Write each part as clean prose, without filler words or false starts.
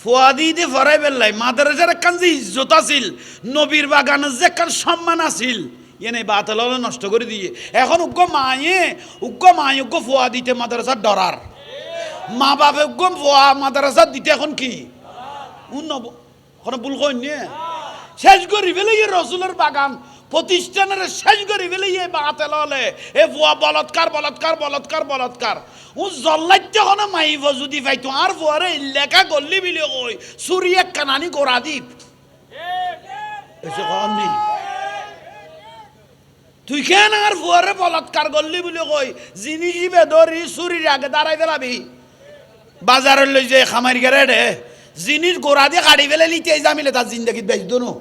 ফুয়াদি দিয়ে ফরাই বেললাই মাদ্রাসার একখান যে ইজ্জত আছিল, নবীর বাগানের যে একখান সম্মান আছিল, এনে বাতাল নষ্ট করে দিয়ে এখন উগ্র মায়ে উগ্র ফুয়াদিতে মাদ্রাসার ডরার, মা বাপে উগ্র ফুয়া মাদ্রাসার দিতে এখন কি ভুল কইনি শেষ করি ফেলে রসুলের বাগান প্রতিষ্ঠানের শেষ করি ফেলে বাতাল হলে এ ফুয়া বলৎকার বলৎকার বলৎকার বলৎকার ও জল্লাইতে কোনো মাইব যদি পাইতো আর ফুয়ারে লেখা গল্লি বিলে কই চুরি এক কানানি গোড়া দ্বীপ এসে কন নেই তুই কেন আর ফুয়ারে বলৎকার গল্লি বলে কই জিনিস বেদরি চুরির আগে দাঁড়াই ফেলাবি বাজারের লই যে খামারি গেরে রে জিনিস গোড়া দিয়ে কাটি ফেলে নিতে জামিলে তার জিন্দগিত বেচত নো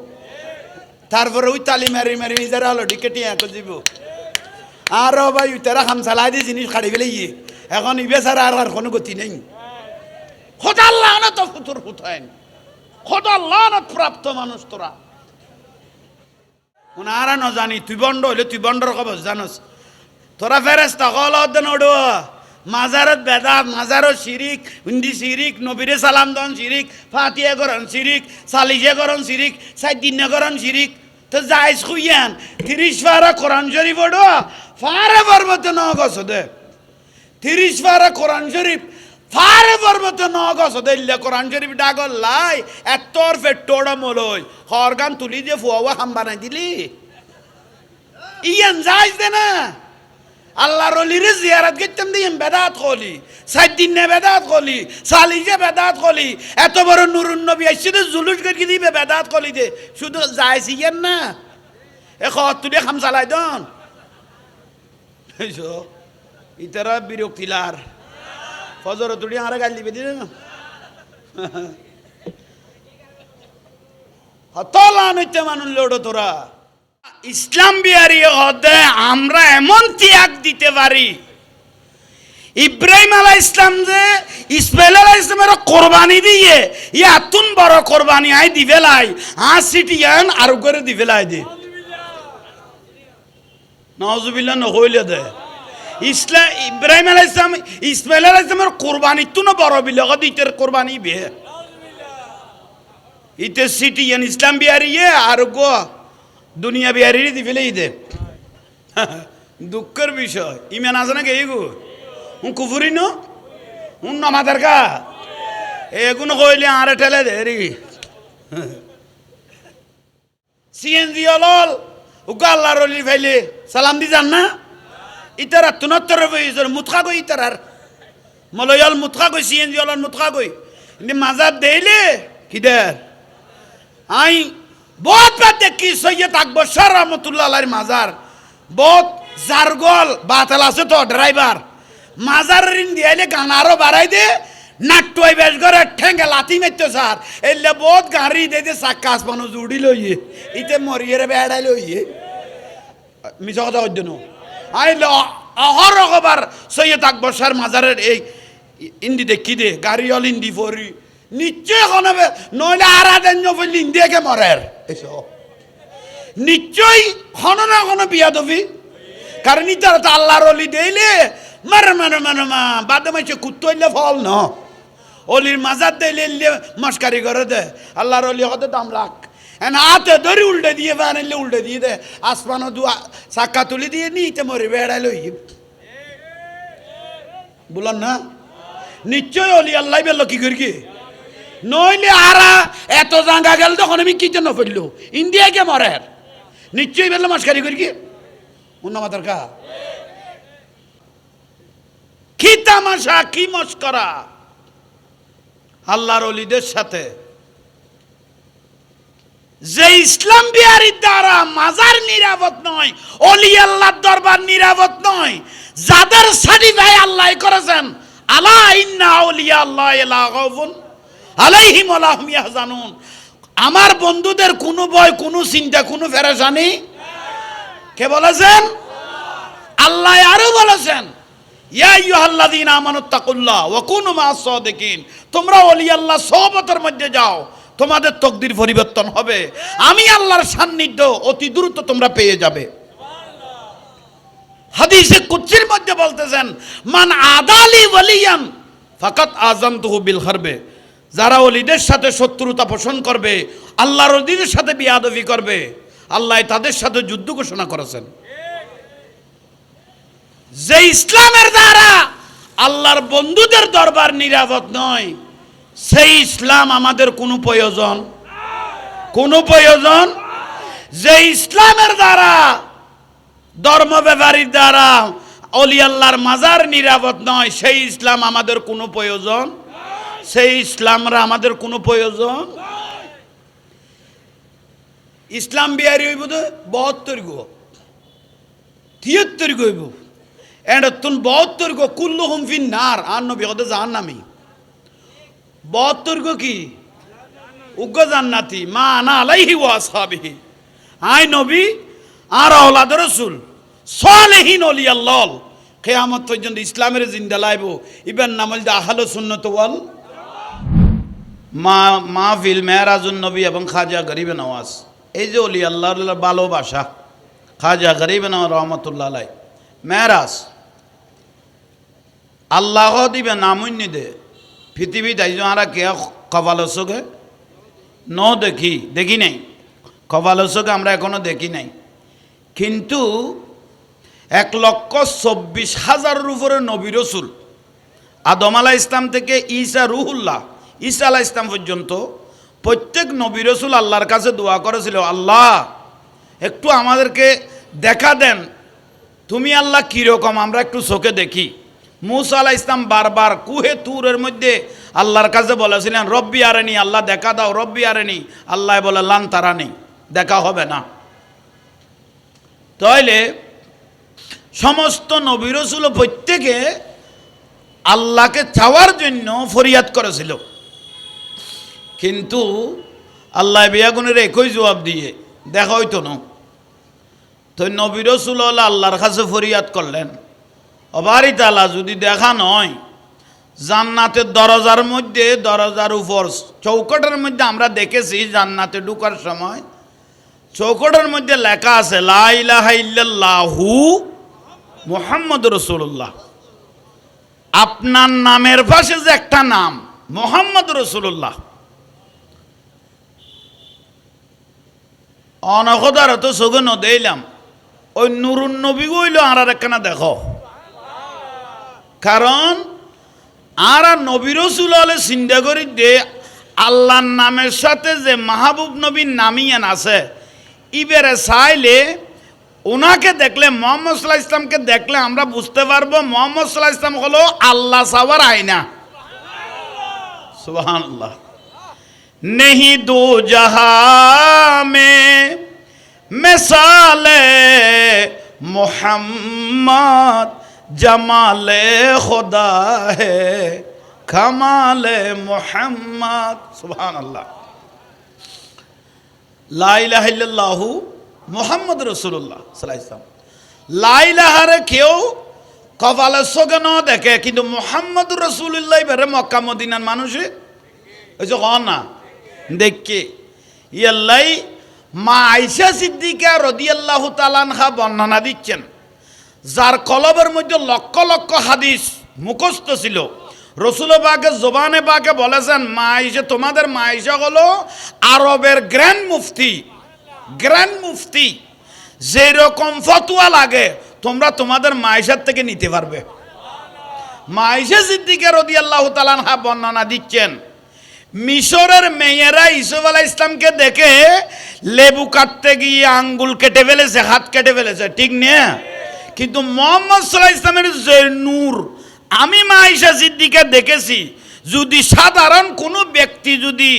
তারপরে ওই তালি মারি মারি নিজের হলো টিকেটি এখন যাব আর ভাই তারা খাম চালাই দিয়ে জিনিস কাটি ফেলে ইয়ে এখন ইবে ছাড়া আর কোনো গতি নেই খোদা আল্লাহ না তো ফুতুর ফুটাইন খোদা আল্লাহ না প্রাপ্ত মানুষ তোরা ওনারা ন জানি তুই বন্ড হইলে তুই বন্ডর খবর জানোস তোরা ফেরেস্তা কল দেন ওডো মাজারত বেদাত মাজারত শিরিক হিন্দি শিরিক নবীরে সালাম দন শিরিক ফাতিয়া করন শিরিক সালিজে করন শিরিক সাইদিনে করন শিরিক তো যাইস খুইয়ান 30 পারা কোরআন শরীফ ওডো ফারে পর্বতে ন গছ দে 30 পারা কোরআন শরীফ ফারে পর্বতে ন গছ দে ইল্লা কোরআন শরীফ ডাগল লাই এতর ফেটোড়া মলই হরগান তুলি যে ফুয়া হাম বানাই দিলি ইয়ান যাইস দে না আল্লাহর ওলিরে জিয়ারত করতাম দিম বেদাত কলি সাইদিনে বেদাত কলি সালিজে বেদাত কলি এত বড় নুরুন নবী আইছে জুলুস করে দিবে বেদাত কলি দে শুধু যাইছি ইয়ান না এ খত তুই খাম চালাই দন এইসো ইতারা বিরক্তিলার ফজর তুই আরে গাল দিবে দিন হতলা নইতে মানুষ লোড়ো তোরা ইসলাম বিহারি হদে আমরা এমন ত্যাগ দিতে পারি ইব্রাহিম আলাইহিস ইসলাম যে ইসমাইল আলাইহিস ইসলামের কোরবানি দিয়ে ইয়াতুন বড় কোরবানি আই দিবেলাই সিটিয়ান আর করে দিবেলাই দে নাউজুবিল্লাহ নহইলে দে ইসলাম ইব্রাহিম আলাইহিস ইসলাম ইসমাইল আলাইহিস ইসলামের কোরবানি তুনো বড় বিলগ দিতের কোরবানি বে ইতে সিটিয়ান ইসলাম বিহারি আর গো দুনিয়া বিহারি দি ফেলেই দে দুঃখের বিষয় ইমান আছে নাকি এইগু কুফুরি ন নমাদার কা এগুলো কইলে আরে ঠেলে দে রে সিএনজি অলল উগা আল্লাহর ওলি ফাইলে সালাম দি যান না ইতারা তুনত্তর বইজর মুতখা কই ইতারার মলয়াল মুতখা কই সিএনজি অলল মুতখা কই ইনি মাজার দেইলে কিদার আই বহুত বাদ দেখি সৈয়দ আকবর শাহ রহমতুল্লাহ আলাইহির মাজার বহুত জারগল বাতাল আছে তো ড্রাইভার মাজার রিন দিয়াইলে গান আরো বাড়াই দে নাট্টই বেশ করে ঠেঙ্গে লাথি মেরতে স্যার এলে বহুত গাড়ি দে দে সাক্কাস বানো জুড়ি লইয়ে ইতে মরিয়ে বেড়াই লইয়ে মিছা কথা কইদ ন আইলে অহর রকবার সৈয়দ আকবর শাহ মাজারের এই ইন্দি দেখি দে গাড়ি অল ইন্দি ফরি নিশ্চয় এখন হবে নইলে আরাধন্য বললি ইন্ডিয়াকে মরের নিশ্চয়ই হন না কোনো বিয়া দবি কারণ ইতারা তো আল্লাহর অলি দেইলে মারে মারে মারে মা বাদে মাইছে কুত্তইলে ফল ন অলির মাজার দেইলে মস্কারি করে দে আল্লাহর অলি হতে দাম রাখ এন হাতে ধরি উল্টে দিয়ে বানাইলে উল্টে দিয়ে দে আসমানো দু চাক্কা তুলি দিয়ে নিতে মরে বেড়াই লই বললাম না নিশ্চয় অলি আল্লাহ বেল কি করি কি নইলে আরা এত জাঙ্গা গেল তখন আমি কি জন্য ফেললো ইন্ডিয়াকে মরের নিশ্চয়ই বেললো মাস্কারি করি কি অন্য মাতার কা কি তামাশা কি মস্করা আল্লাহর ওলিদের সাথে যে ইসলাম বিহারির দ্বারা মাজার নিরাপদ নয় অলি আল্লাহর দরবার নিরাপদ নয় যাদের সার্টিফাই আল্লাহ করেছেন আলা ইন্না আউলিয়া আল্লাহ লা খাউফুন আলাইহিম ওয়া লা হুম ইয়াহজানুন আমার বন্ধুদের কোনো ভয় কোনো চিন্তা কোনো পেরেশানি কে বলেছেন আল্লাহ আরো বলেছেন ইয়া আইয়ুহাল্লাযীনা আমানুত্তাকুল্লাহ ওয়া কুনু মা'আস সাদিকিন তোমরা ওলি আল্লাহ সোহবতের মধ্যে যাও তোমাদের তকদির পরিবর্তন হবে আমি আল্লাহর সান্নিধ্য অতি দ্রুত তোমরা পেয়ে যাবে হাদিসে কুদসির মধ্যে বলতেছেন মান আদালি ওয়ালিয়ান ফাকাত আযানতুহু বিল হারবে যারা অলিদের সাথে শত্রুতা পোষণ করবে, আল্লাহর অলিদের সাথে বিয়াদবি করবে, আল্লাহ তাদের সাথে যুদ্ধ ঘোষণা করেছেন। যে ইসলামের দ্বারা আল্লাহর বন্ধুদের দরবার নিরাপদ নয়, সেই ইসলাম আমাদের কোনো প্রয়োজন, যে ইসলামের দ্বারা ধর্ম ব্যাপারীর দ্বারা অলি আল্লাহর মাজার নিরাপদ নয়, সেই ইসলাম আমাদের কোনো প্রয়োজন, সেই ইসলামরা আমাদের কোনো প্রয়োজন। ইসলাম বিহারি হইব তো 72 গো 73 গইব, এটা তুন 72 গো কুল্লুহুম ফিন নার, আর নবী হতে জাহান্নামী। 72 গো কি উগ্র জান্নাতি, মা আনা আলাইহি ওয়া আসহাবিহি, আই নবী আর আওলাদ রাসূল সালেহিন ওলি আল্লাহ কিয়ামত পর্যন্ত ইসলামের জিন্দা লাইব। ইবেন নামল দা আহলে সুন্নাত ওয়াল মাহফিল মেরাজুন নবী এবং খাজা গরিব নওয়াজ, এই যে ওলি আল্লাহর ভালোবাসা, খাজা গরিব নওয়াজ রহমতুল্লাহ আলাইহি মেরাজ আল্লাহ দিবে নামুন্নি দে পৃথিবী দাইজ আরা কে কপালসকে ন দেখি নাই, কপালসকে আমরা এখনো দেখি নাই, কিন্তু 1,24,000 উপরে নবী রসুল, আদম আলাইহিস ইসলাম থেকে ঈসা রুহুল্লাহ ঈসা আলাইহিস ইসলাম পর্যন্ত প্রত্যেক নবী রসুল আল্লাহর কাছে দোয়া করেছিল, আল্লাহ একটু আমাদেরকে দেখা দেন, তুমি আল্লাহ কীরকম আমরা একটু চোখে দেখি। মুসা আলাইহিস ইসলাম বারবার কুহে তুরের মধ্যে আল্লাহর কাছে বলেছিলেন, রব্বি আরেনি, আল্লাহ দেখা দাও, রব্বি আরেনি, আল্লাহ বলে লান তারা নেই, দেখা হবে না। তাইলে সমস্ত নবী রাসূল প্রত্যেকে আল্লাহকে চাওয়ার জন্য ফরিয়াদ করেছিল, কিন্তু আল্লাহ বিয়াগুনের একই জবাব দিয়ে দেখা হইতো না। তো নবী রাসূল আল্লাহর কাছে ফরিয়াদ করলেন, অবারি তাআলা যদি দেখা নয়, জান্নাতের দরজার মধ্যে, দরজার উপর চৌকটের মধ্যে আমরা দেখেছি জান্নাতে ঢোকার সময় চৌকটের মধ্যে লেখা আছে লা ইলাহা ইল্লাল্লাহু মুহাম্মাদুর রাসূলুল্লাহ। আপনার নামের পাশে যে একটা নাম মুহাম্মাদুর রাসূলুল্লাহ, অনখদার তো সগে ন দিলাম, ওই নুরুন নবী গইল আর একখানা দেখো, কারণ আর নবী রাসূল হলে চিন্তা করি দে আল্লাহর নামের সাথে যে মাহবুব নবীর নামিয়ান আছে, ইবেরে চাইলে ওনাকে দেখলে, মুহাম্মদ সাল্লাল্লাহু আলাইহি ইসলামকে দেখলে আমরা বুঝতে পারবো মুহাম্মদ সাল্লাল্লাহু আলাইহি ইসলাম হলো আল্লাহ সাওয়ার আয়না। সুবহানাল্লাহ। नहीं दो जहां में मिसाले मोहम्मद, जमाले खुदा है कमाले मोहम्मद। सुभान अल्लाह। ला इलाहा इल्लल्लाहु मोहम्मद रसूलुल्लाह सल्लल्लाहु अलैहि वसल्लम। ला इलाहा रे কেউ কপালে চোখে ন দেখে, কিন্তু মোহাম্মদ রসুল্লাহ বেরে মক্কা মদিনার মানুষে ওই যে না দেখে। ইয়াল্লাই মা আয়েশা সিদ্দিকা রাদিয়াল্লাহু তাআলা আনহা বর্ণনা দিচ্ছেন, যার কলবের মধ্যে লক্ষ লক্ষ হাদিস মুখস্থ ছিল, রসুল পাকের জবানে পাকে বলেছেন, মা আয়েশা, তোমাদের মা আয়েশা হলো আরবের গ্র্যান্ড মুফতি। গ্র্যান্ড মুফতি যেরকম ফতোয়া লাগে তোমরা তোমাদের মা আয়েশার থেকে নিতে পারবে। মা আয়েশা সিদ্দিকা রাদিয়াল্লাহু তাআলা আনহা বর্ণনা দিচ্ছেন, মিশরের মেয়েরা ইউসুফ আলাইহিস ইসলামকে দেখে লেবু কাটতে গিয়ে আঙ্গুল কেটে ফেলেছে, হাত কেটে ফেলেছে, ঠিক না? কিন্তু মুহাম্মদ সাল্লাল্লাহু আলাইহি ইসলামের যে নূর আমি মা আয়েশা সিদ্দিকা দেখেছি, যদি সাধারণ কোনো ব্যক্তি যদি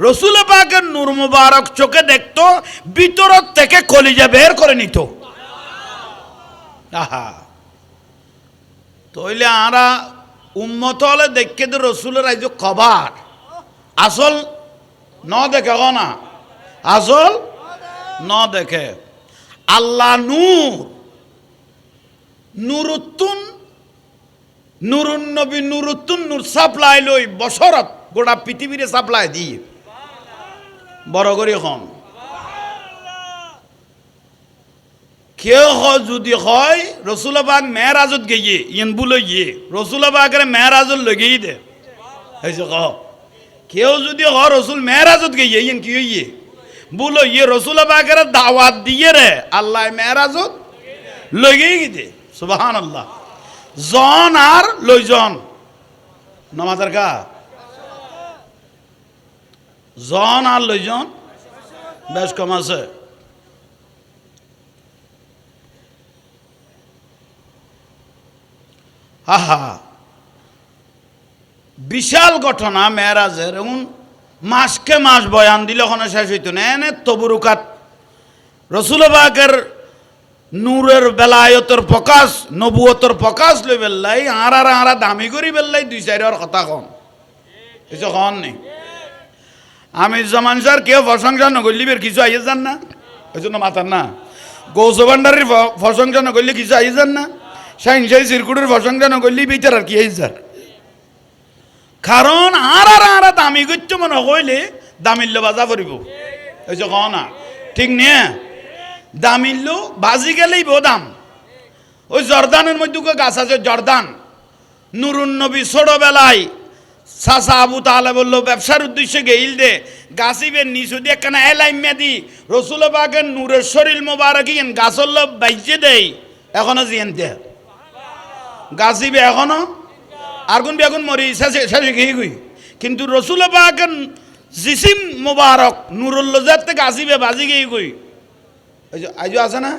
রসুল পাকের নূর মুবারক চোখে দেখতো, ভিতর থেকে কলিজা বের করে নিত। আহা, তইলে আরা উম্মত হলে দেখে তো রসুলের আইজ কবার আসল ন দেখে না, আসল ন দেখে। আল্লাহ নূর, নুরুত্তুন, নুরুন নবী নুরুত্তুন নূর সাপ্লাই লই বছরত গোটা পৃথিবীরে সাপ্লাই দিয়ে বড় করে এখন কেউ যদি হয় রসুল পাক মেরাজত গিয়ে ইন বুলে গিয়ে রসুল পাকের মেরাজত লগেই দে, কেউ যদি হ রসুল মেহরাজত গিয়ে ইয়েন কি হইয়ে বলো ইয়ে রসুল পাকের দাওয়াত দিয়ে রে আল্লাহ মেহরাজত লই গিয়ে গিয়ে সুবহানাল্লাহ জন আর লইজন নামাজের কা জন আর লইজন বেশ কম আছে হা বিশাল ঘটনা মেরাজের এবং মাসকে মাস বয়ান দিলে ওখানে শেষ হইতো না এনে তবুরুকাত রসুল পাকের নূরের বেলায়তর প্রকাশ নবুয়তর প্রকাশ লই বেল্লাই আরা দামি করি বেল্লাই দুই চাইর কথা কম কিছু কন নেই আমি জামান স্যার কেউ প্রশংসা নগরলি বের কিছু আইয়ে যান না ওই জন্য মাতার না গৌসভান্ডারির প্রশংসা নগরলি কিছু আইয়ে যান না সাইন্সাই সিরকুটের প্রশংসা নগরলি বিচার আর কি আইয়ে যার কারণ আরা দামি করছো মনে হইলে দামিল্য বাজা পড়িব ওই যে কও না ঠিক নিয়ে দামিল্য বাজি গেলেই বো দাম ওই জর্দানের মধ্যে গাছ আছে জর্দান নুরুন নবী ছোটবেলায় সাসা আবু তাহলে বললো ব্যবসার উদ্দেশ্যে গেইল দে গাছিবেন নিচু দিয়ে কেন এলাইমিয়া দি রসুল বাগের নূরের শরীর মোবারক ইয়েন গাছল বাইজে দেয় এখনো জিয়েন দে গাছিবে এখনো আগুন বেগুন মরি শেষে গিয়ে গুই কিন্তু রসুল বাগের জিসিম মোবারক নুরুল্ল যাতে গাছিবে বাজি গিয়ে গুই আইজো আছে না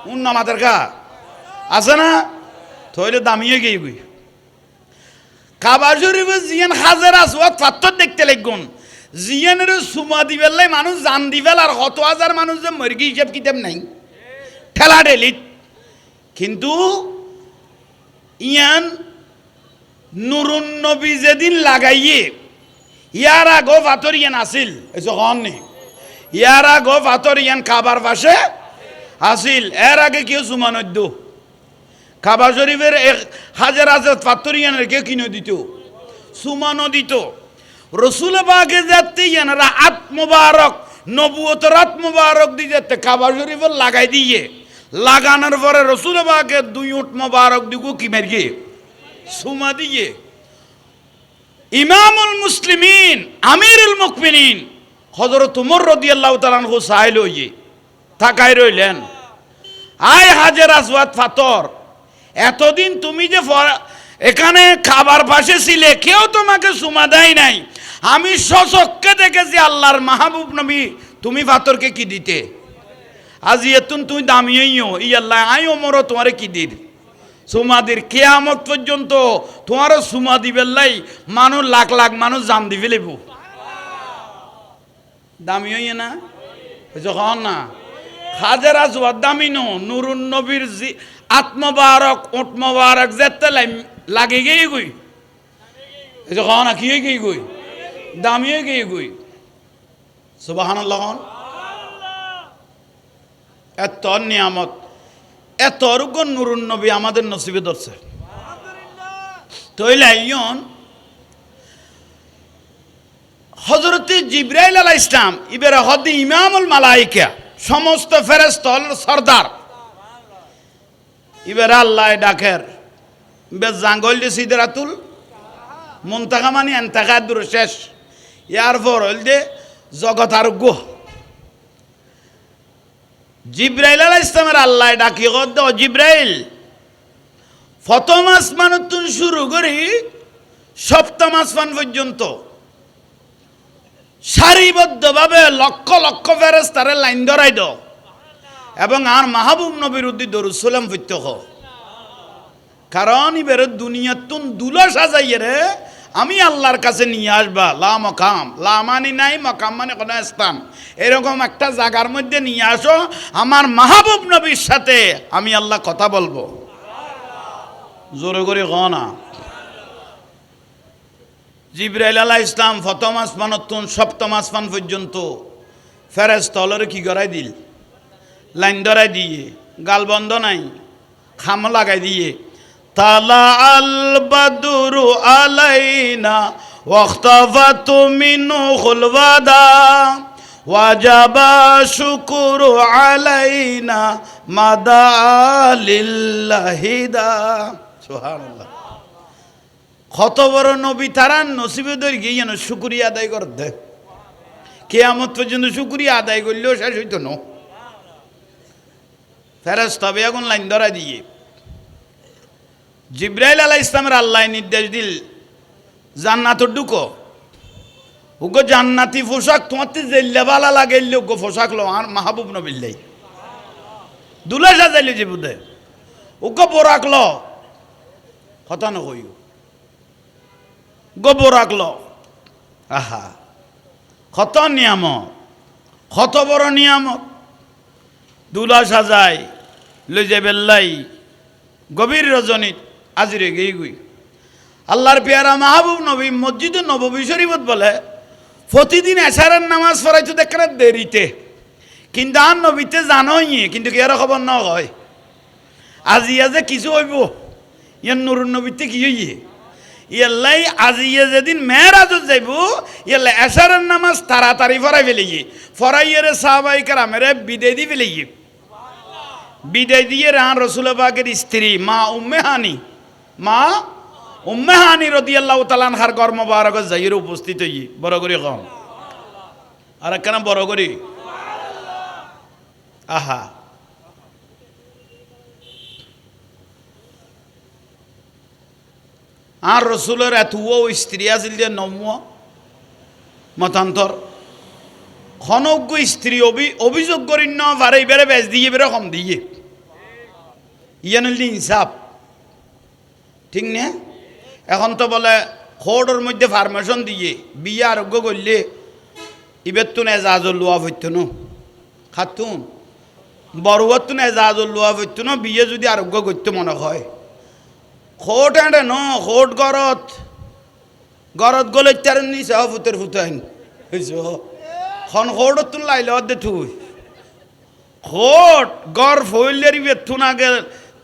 উন নামাতের কা আছে না থইলে দামিয়ে গিয়ে গুই কাবা শরীফে জিয়ান হাজার আসওয়াত পাথর দেখতে লাগুন জিয়ানের সুমা দিবেলাই মানুষ জান দিবেল আর কত হাজার মানুষ যে মরগি হিসাব কিতাব নাই ঠেলা ঠেলিত কিন্তু ইয়ান নুরুন নবী যেদিন লাগাইয়ে ইয়ার আগো পাথর ইয়ান আসিল এসে কন নেই ইয়ার আগো পাথর ইয়ান কাবার পাশে আসিল এর আগে কেউ সুমা নদ্য কাবা শরীফের হাজার হাজার পাথর ইয়ানের কে কিনে দিত সুমানো দিত রসুল বাগে যাতে ইয়ানারা আত্মবারক নবুয়তর আত্মবারক দিয়ে যাতে কাবা শরীফের লাগাই দিয়ে লাগানোর পরে রসুল বাগে দুই উট মোবারক দিগু কি মেরে সুমা দিয়ে ইমামুল মুসলিমিন আমিরুল মুকমিনিন হযরত উমর রাদিয়াল্লাহু তাআলা আনহু সাইল হইয়ে তাকাই রইলেন আয় হাজার আসওয়াত পাথর এতদিন তুমি যে এখানে খাবার পাশে ছিলে কেউ তোমাকে সুমা দেয় নাই আমি সচক্ষে দেখেছি আল্লাহর মাহবুব নবী তুমি পাথরকে কি দিতে আজ এতুন তুমি দামিয়েও ই আল্লাহ আই ওমরও তোমারে কি দির সুমা দির কিয়ামত পর্যন্ত তোমারও সুমা দিবেল্লাই মানুষ লাখ লাখ মানুষ জান দিবে লেবু দামিয়ে না যখন না হাজার আসওয়াত দামিনো নুরুন নবীর আত্মবারক ওট মোবারক যেতে লাগে গিয়ে গুই এই যে না কি গিয়ে গুই দামিয়ে গিয়ে গুই সুবহানাল্লাহ এত নিয়ামত এত অরুগ্য নুরুন নবী আমাদের নসিবে ধরছে তৈলে ইয়ন হযরত জিবরাইল আলাইহিস সালাম ইবেরা হদি ইমামুল মালায়েকা সমস্ত ফেরেশতা সরদার এবার আল্লাহ ডাকের বেশ জাঙ্গল দিয়ে সিদরাতুল মুনতাহা মানে এন্তাকা দূর শেষ ইয়ার পর হইল দে জগৎ আরোগ্য জিব্রাইল আলাইহিস সালামের আল্লাহ ডাকি কদ জিব্রাইল প্রথম আসমান তুই শুরু করি সপ্তম আসমান পর্যন্ত সারিবদ্ধভাবে লক্ষ লক্ষ ফেরেশতারে লাইন ধরাই দাও এবং আর মাহবুব নবীর উদ্দি দরুদ সালাম পড়তে হ কারণ এবার দুনিয়াতুন দুলা সাজাইয়ে রে আমি আল্লাহর কাছে নিয়ে আসবা লা মকাম লা মানি নাই মকাম মানে কোন স্থান এরকম একটা জায়গার মধ্যে নিয়ে আসো আমার মাহবুব নবীর সাথে আমি আল্লাহ কথা বলবো জোরে করে কও না জিবরাইল আলাইহিস সালাম প্রথম আসমানতুন সপ্তম আসমান পর্যন্ত ফেরেশতা হলরে কি করাই দিল লাইন ধরাই দিয়ে গাল বন্ধ নাই খাম লাগাই দিয়ে তালা আল বাদুরু আলাইনা ওয়াখতাফাতু মিনহুল ওয়াদা ওয়াজাবা শুকুরু আলাইনা মাদা লিল্লাহিদা সুবহানাল্লাহ কত বড় নবী তারা নসিবে ধরে গিয়ে যেন শুকরিয়া আদায় করতে কিয়ামত পর্যন্ত শুকরিয়া আদায় করলেও শেষ হইতো না ফেরেশতা বেগুন লাইন ধরা দিয়ে জিব্রাইল আলাইহিস সালামের আল্লাহ নির্দেশ দিল জান্নাত ঢুকো ওগো জান্নাতি পোশাক তোমাতে জেল্লা বালা লাগাইলে ওগো পোশাক লো আর মাহবুব নবিল্লাই দুলা সাজাইলে যে বুধে ওগো বোরাক লো কথা না কইও গো বোরাক লো আহা কত নিয়ামত কত বড় নিয়ামত দুলা সাজাই লই যে বেল্লাই গভীর রজনীত আজিরে গেই গুই আল্লাহর পেয়ারা মাহবুব নবী মসজিদে নববী শরীফত বলে প্রতিদিন এশারের নামাজ পড়াইতো দেখে দেরিতে কিন্তু আর নবীতে জানোই কিন্তু কি আর খবর ন হয় আজিয়া যে কিছু হইব ইয়ার নুরুন নবীতে কি হইয়ে ইয়াল্লাই আজিয়া যেদিন মেয়েরাজত যাইব ইয়াল্লাই এশারের নামাজ তাড়াতাড়ি ফরাই ফেলিয়ে ফরাইয়ের সাহাবাই কারামেরে বিদায় দিয়ে ফেলিয়ে বিদায় দিয়ে রান রসুল পাকের স্ত্রী মা উম্মে হানি রাদিয়াল্লাহু তাআলা আনহার ঘর মোবারক যাইয়ের উপস্থিত হই বড় করে কম আর কেন বড় করে আহা আর রসুলের এতও স্ত্রী আছিল যে নম্য মতান্তর খনজ্ঞ স্ত্রী অভিযোগ করি ন পারে এবারে বেচ দিয়ে বেরো কম দিয়ে ইয়ানিল ইনসাফ ঠিক না এখন তো বলে খোড়ের মধ্যে ফার্মেশন দিয়ে বিয়ে আরোগ্য করলে ইবের তো এজাজর লোয়া হইতো না খাতুন বড়ুয়ার তো এজাজর লোয়া হইতো না বিয়ে যদি আরোগ্য করতে মনে হয় খোট এঁটে ন খোট গরত গলে তার নিছে ফুতের ফুতাইন খন খোট তুন লাইলে অর্ধে থুই খোট গড় ফইলের ইবের তুন আগে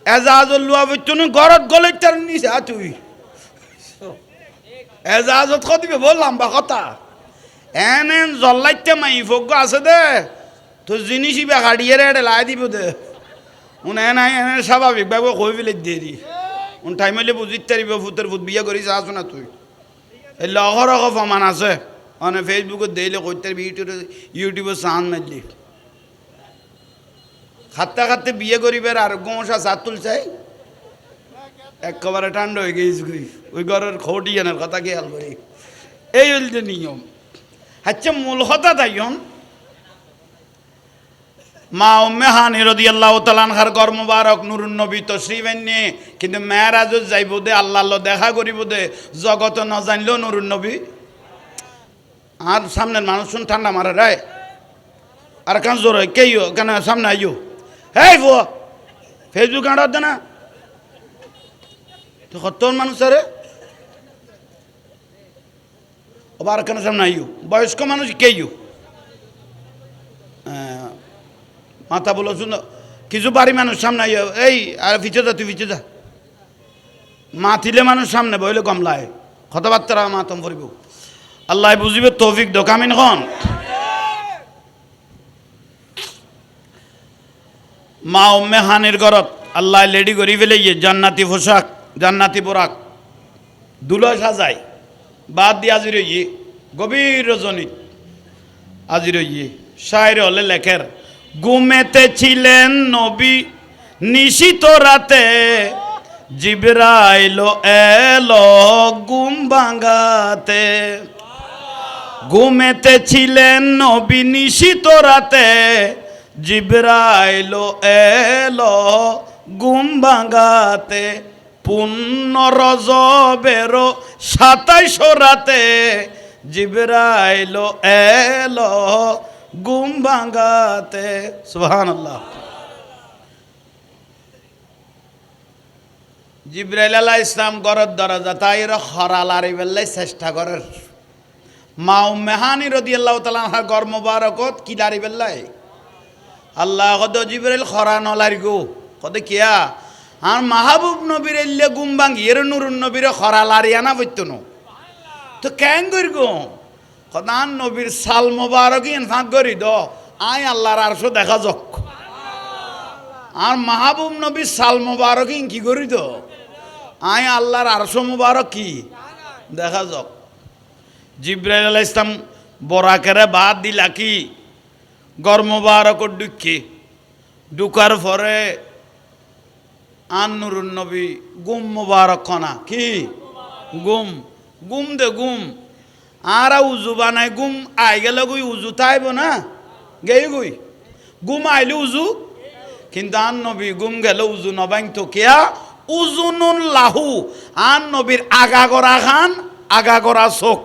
এজাজর লোয়া হইতো না গরত গলে তার নিছে তুই এজাজত কদিবে বললাম বা কথা এনে জল্লাইতে মাই ফোক আছে দে তো জিনিসই বা হাড়িয়ে রে লাই দিব দে উন এনে এনে স্বাভাবিক ভাবে কই ফেলে দিয়ে দি উন টাইম হইলে বুঝিতে পারিব ফুতের ফুট বিয়ে করিস আসো না তুই এই লহর ফমান আছে মানে ফেসবুকে দিলে কইতে ইউটিউবে চান মারলি খাতে খাতে বিয়ে করিবার আর গোমশা চার তুল চাই একেবারে ঠান্ডা হয়ে গেছে ওই ঘরের খোটি আনার কথা খেয়াল করি এই হল যে নিয়ম আচ্ছা মূল কথা তাইন মা উম্মে হানি রাদিয়াল্লাহু তাআলা আনহার ঘর মোবারক নুরুন নবী তশরিফ এনে কিন্তু মেরাজত যাইব দে আল্লাহ দেখা করিব দে জগত ন জানলেও নুরুন নবী আর সামনের মানুষ শুন ঠান্ডা মারে রে আর কান জোর হয় কে কেন সামনে আইও হেই ভো ফেসবুক আঁড়ার দে না তো কত মানুষ আরে আবার কেন সামনে আইও বয়স্ক মানুষ কেউ মাথা বলো শুনো কিছু বাড়ি মানুষ সামনে আইও এই আর ফিচে যা তুই ফিচে যা মাতিলে মানুষ সামনে বইলে কমলায় কথাবার্তা মাতম পড়িব আল্লাহ বুঝিবে তৌফিক দোকামিন খন মা উম্মে হানির ঘরত আল্লাহ লেডি করি ফেলে জান্নাতি পোশাক জান্নাতি বোরাক দুলো সাজাই বাদ দিয়ে আজি রইয়ে গভীর রজনী আজি রইয়ে শায়ের হলে লেখের ঘুমেতে ছিলেন নবী নিশিত রাতে জিবরাইল এলো ঘুম ভাঙাতে ঘুমেতে ছিলেন নবী নিশিত রাতে জিবরাইল এলো ঘুম ভাঙাতে পুণ্য রজবের 27 রাতে জিবরাইল এলো ঘুম ভাঙাতে সুবহানাল্লাহ জিবরাইল আলাইহিস সালাম ঘরের দরজা তাইর খরালারি বেল্লাই চেষ্টা করার মা উম্মে হানি রাদিয়াল্লাহু তাআলা আনহার ঘর মোবারকত কি দাঁড়ি বেল্লাই আল্লাহ কদ জিবরাইল খরা নলারি গো কদ কিয়া আর মাহবুব নবীর এলে গুম ভাঙ্গি এর নুরুন নবীর খরা লারিয়ানা বইতো ন তো কেন করি গো কদান নবীর সাল মোবারক ইনফাক করি দ আয় আল্লাহর আরশো দেখা যাক আর মাহবুব নবীর সাল মোবারক কি করি তো আয় আল্লাহর আরশ মুবারক কি দেখা যাক। জিব্রাইল আলাইহিস সালাম বরাকেরে বাদ দিলা কি গর মুবারক ঢুকি ঢুকার পরে আন নুরুন নবী গুম মুবারক কনা কি গুম গুম দে গুম আর উজু বানাই গুম আই গেলে গুই উজু তাইব না গেই গুই গুম আইলে উজু কিন্তু আন নবী গুম গেল উজু নবাইন তো কেয়া উজুনুন লাহু আন নবীর আগাগোড়া খান আগাগোড়া চোখ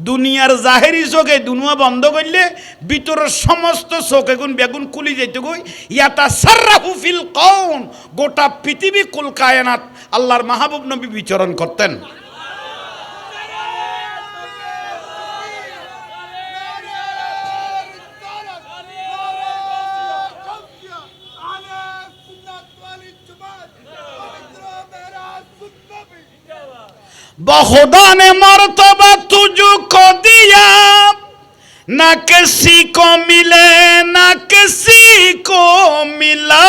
দুনিয়ার জাহেরি চোখে দুনুয়া বন্ধ করলে ভিতরের সমস্ত চোখ এগুন বেগুন কুলি যেতে গই ইয়াতা সাররাহু ফিল কওন গোটা পৃথিবী কুল কায়নাত আল্লাহর মাহবুব নবী বিচরণ করতেন। खुदा ने मर्तबा तुझको दिया ना किसी को मिले ना किसी को मिला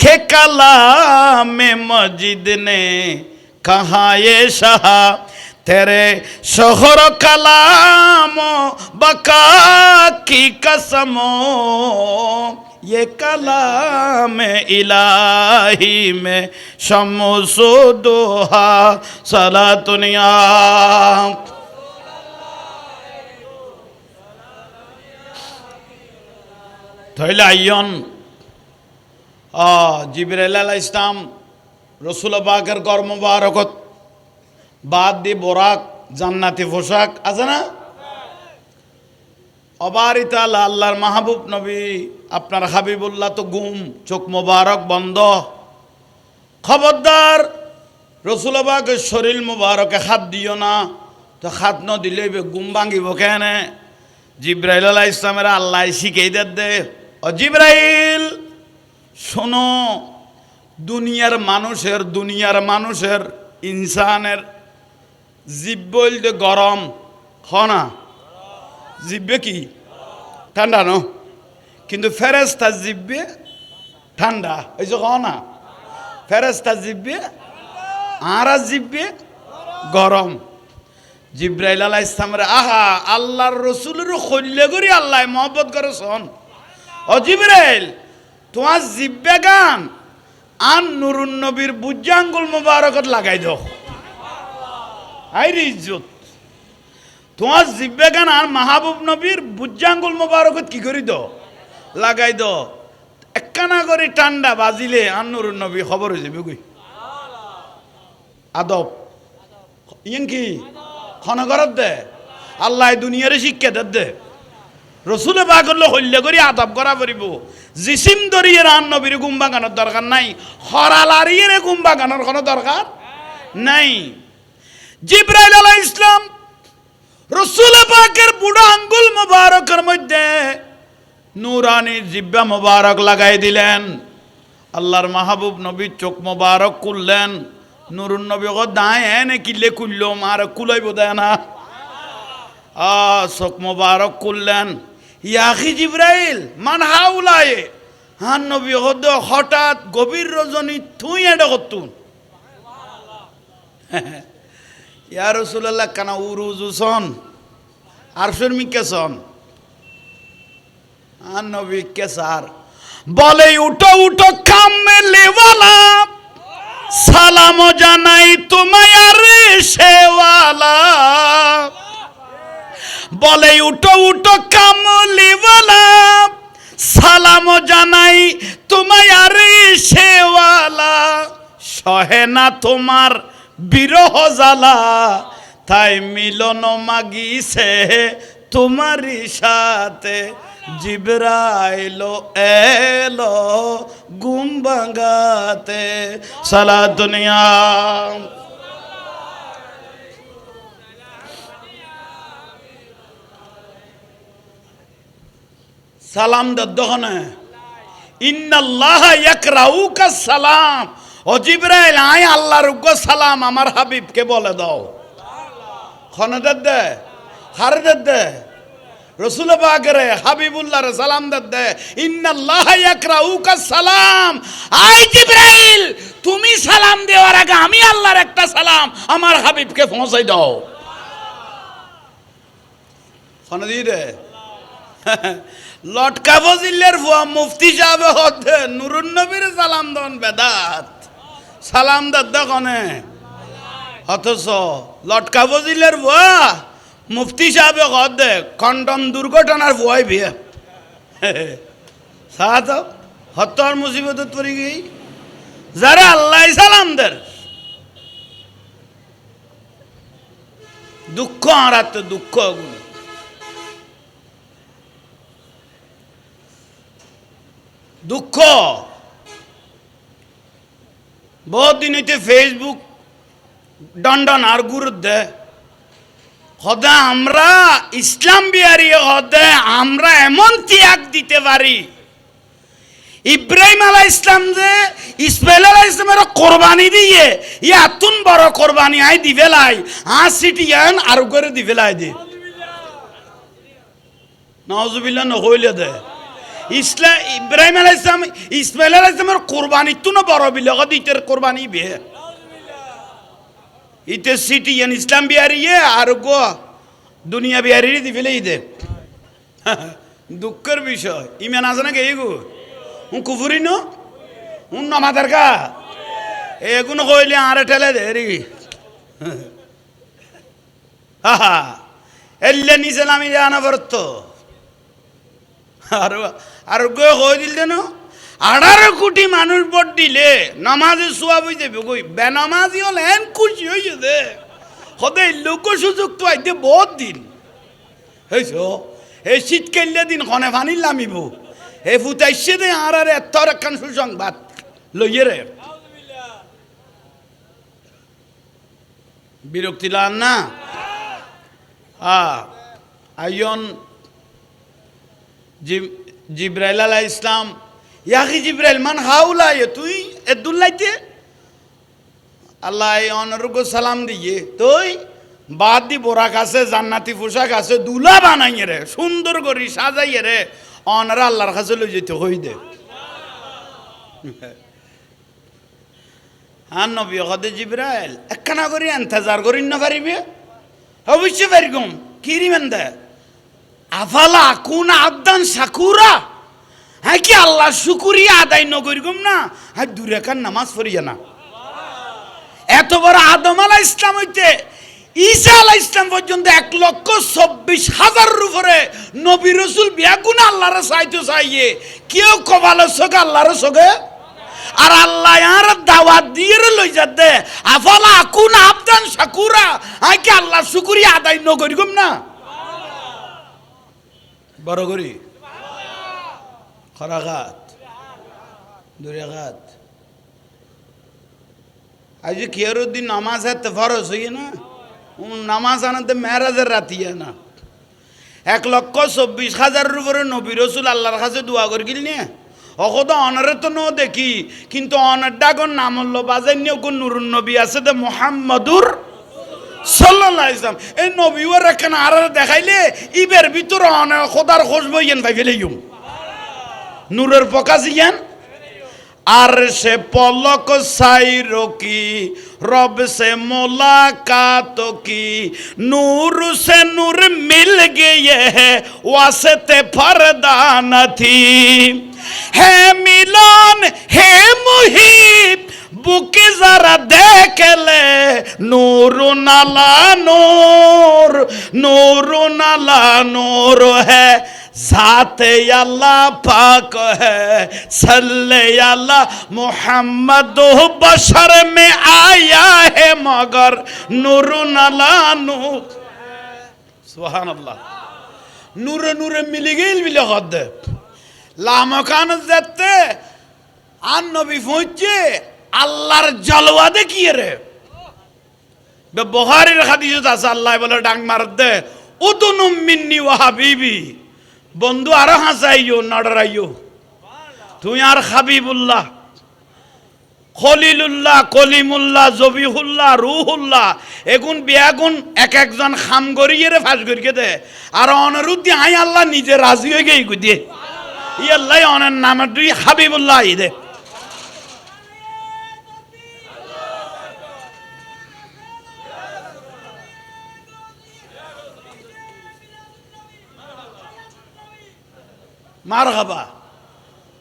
के कलाम मजिद ने कहा ये शाह तेरे शोहर कलाम बका की कसमों ये कलाम इलाही में शम्सो दोहा सलातुनिया তাইলে আইয়ন জিবরাইল আলাইহিস সালাম রাসূল পাকের ঘর মুবারকত বাদ দি বোরাক জান্নাতি পোশাক আছে না অবারিত আল্লাহর মাহবুব নবী আপনার হাবিবুল্লাহ তো গুম চোখ মুবারক বন্ধ। খবরদার রাসূল পাকের শরীর মুবারকে হাত দিও না তো হাত ন দিলে গুম ভাঙিব কেন। জিবরাইল আলাইহিস সালামের আল্লাহ শিখাই দে ও জিবরাইল শোনো দুনিয়ার মানুষের ইনসানের জিব্বল যে গরম খনা জিব্বে কি ঠান্ডা ন কিন্তু ফেরেশতার জিব্বে ঠান্ডা এই যে খনা ফেরেশতার জিব্বে আর জিব্বে গরম। জিবরাইল আলাইহিস সালামের আহা আল্লাহর রাসূলের খল্লে করি আল্লাহ মহব্বত করে শোন ও জিবরাইল তোমার জিব্বে গান আন নুরুন নবীর বুজ্জাঙ্গুল মুবারকত লাগাই দাও আইরি ইজ্জত তোমার জিব্বে গান আর মাহবুব নবীর বুজ্জাঙ্গুল মুবারকত কি করি দাও লাগাই দাও একখানা করে ঠান্ডা বাজিলে আন নুরুন নবী খবর হয়ে যাবে কই আদব ইয়েন কি খনগরত দে আল্লাহ দুনিয়ারে শিক্ষা দে রসুলে পাগল হল্য করি আদব করা পড়িব জিসিম দরিয়ে রান নবীর গুম বাগানোর দরকার নাই হরালারিয়ে গুম বাগানোর কোনো দরকার নাই। জিবরাইল আলাইহিস সালাম রসুল পাকের বুড়া আঙ্গুল মুবারকের মধ্যে নূরানি জিব্বা মুবারক লাগাই দিলেন। আল্লাহর মাহবুব নবী চোখ মুবারক খুললেন। নুরুন নবী ও দায় এনে কিলে খুললো মার কুলাইব দেয় না চোখ মুবারক খুললেন। ইয়াখি জিবরাইল মান হাউলায়ে হান নবী হঠাৎ গভীর রজনী তুই এটা করতুন ইয়া রাসূলুল্লাহ কানা উরুজুসন আরশুর মিকেসন হান নবী কেসার বলে উঠো উঠো কামলে ওয়ালা সালাম জানাই তোমায় আরে শেওয়ালা বলে উঠো উঠো কামলিওয়ালা সালাম জানাই তোমায় আরে শেওয়ালা সহে না তোমার বিরহ জ্বালা তাই মিলন মাগিছে তোমারই সাথে জিবরাইল এলো গুম ভাঙাতে সালাতুনিয়া সালাম দহনে ইন্নাল্লাহ ইয়াকরাউকা সালাম ও জিবরাইল আয় আল্লাহর উগ্র সালাম আমার হাবিবকে বলে দাও খনে দে হারে দে রসুল পাকেরে হাবিবুল্লাহর সালাম দে ইন্নাল্লাহ ইয়াকরাউকা সালাম আয় জিবরাইল তুমি সালাম দেওয়ার আগে আমি আল্লাহর একটা সালাম আমার হাবিবকে পৌঁছাই দাও। ফোন দিয়ে দে লটকা ফজিলের ভুয়া মুফতি সাহেব হতে নুরুন নবীর সালাম দন বেদাত সালাম দাদা কনে অথচ লটকা ফজিলের ভুয়া মুফতি সাহেব হতে কন্ডম দুর্ঘটনার ভুয়াই বিয়ে সাথ হত্যার মুসিবত পড়ে গই যারা আল্লাহ সালাম দের দুঃখ আর দুঃখ দুঃখ বহুত দিন হইতে ফেসবুক ডন্ডন আর গুরুত্ব হদা আমরা ইসলাম বিহারি হদে আমরা এমন ত্যাগ দিতে পারি ইব্রাহিম আলাইহিস ইসলাম যে ইসমাইল আলাইহিস ইসলামের কোরবানি দিয়ে ইয়াতুন বড় কোরবানি আই দিবেলাই সিটিয়ান আর করে দিবেলাই দে নাউজুবিল্লাহ নহইলে দে ইসলাম ইব্রাহিম আলাইহিস ইসলাম ইসমাইল আলাইহিস ইসলামের কোরবানি তুন বড় বিলে দিতের কোরবানি বে ইতে সিটিয়ান ইসলাম বিহারি আর গো দুনিয়া বিহারি দিবেলাই দে দুঃখের বিষয় ইমান আছে না কে গো কুফুরি নো নামাজের কা এগুলো কইলে আরে ঠেলে দে রে হা এলে নিচে নামি জানা পড়ত আর আর গো কই দিল দেন 18 কোটি মানুষ ভোট দিলে নামাজে সোয়াব হয়ে যাবে কই বেনামাজি হল এন খুশি হয়ে দে হদে লোক সুযোগ তো আইতে বহুত দিন হয়েছো এই শীতকালে দিন খনে পানি নামিব হে ফুটাইছে দে আর এত একখান সুসংবাদ লইয়ে রে বিরক্তি লান না আইয়ন জিব্রাইল আলাইহিস ইসলাম ইয়াকি জিব্রাইল মান হাউলাই তুই এদুল্লাইতে আল্লাহ অনরুগ সালাম দিয়ে তুই বাদ দি বোরাক আছে জান্নাতি পোশাক আছে দুলা বানাইয়ে রে সুন্দর করি সাজাইয়ে রে অনরা আল্লাহর কাছে লই যেতে হই দে আর নবী হদে জিব্রাইল একখানা করি ইন্তজার করিন না পারিবে অবশ্যই পারিগম কিরি মেন্দে আফালা কোন আবদান শাকুরা হ্যাঁ কি আল্লাহ শুকুরিয়া আদায় নগরিগম না হ্যাঁ দূরে কান নামাজ পড়িয়া না এত বড় আদম আলাইহিস ইসলাম হইতে ঈসা আলাইহিস ইসলাম পর্যন্ত 1,24,000 উপরে নবী রাসূল বিয়াগুন আল্লাহর চাইতে চাইয়ে কেউ কপালের চোখে আল্লাহর চোখে আর আল্লাহ আর দাওয়াত দিয়ে লই যাতে আফালা কোন আবদান শাকুরা হ্যাঁ কি আল্লাহ শুকুরিয়া আদায় নগরিগম না বড় করি খরাঘাত দুরাঘাত আজ কিয়ারুদ্দিন নামাজ হাতে ফরজ হইয়ে না নামাজ আনাতে মেরাজের রাতিয়া না 1,24,000 উপরে নবী রাসূল আল্লাহর কাছে দোয়া করে গেল নিয়ে অকদ অনারে তো নো দেখি কিন্তু অনার ডাগর নাম হল বাজান্য কোন নুরুন নবী আছে দে মুহাম্মাদুর সাল্লাল্লাহু আলাইহি ওয়াসাল্লাম এই নবী ওর একখানা আর দেখাইলে ইবের ভিতরে অনে খোদার খোঁজ বইয়েন ভাই ফেলেইম নূরের পকাজিয়ান আর সে পলক সাইরো কি রব সে মুলাকাত কি নূর সে নূর মিল গয়ে ওয়াসতে পর্দা নথি হে মিলন হে মুহিব বুকে যারা দেখলে নূর নালা নূর নূর নালা নূর হ্যাঁ ज़ाते अल्लाह पाक है सल्ले अल्लाह मोहम्मद बशर में आया है मगर नूर नला नूर सुभान अल्लाह नूर नूर मिली गई मिले खद लामकान जाते आन नबी पहुंचे अल्लाहर जलवा देखिए रे बे बुखारी हदीस আছে আল্লাহ বলে ডাং মার দে উদুনু মিন্নি ওয়া হাবিবি বন্ধু আরো হাসাইও নড়রাইও তুই আর হাবিবুল্লাহ খলিলুল্লাহ কলিমুল্লাহ জবিহুল্লাহ রুহুল্লাহ এগুন বিয়াগুন এক একজন খাম গরিয়ে রে ফাঁস গরিয়ে দে আর অনুরুদ্ধি হাই আল্লাহ নিজে রাজি হয়ে গেই দিয়ে ই আল্লাহ অনের নামে তুই হাবিবুল্লাহ দে মার খাবা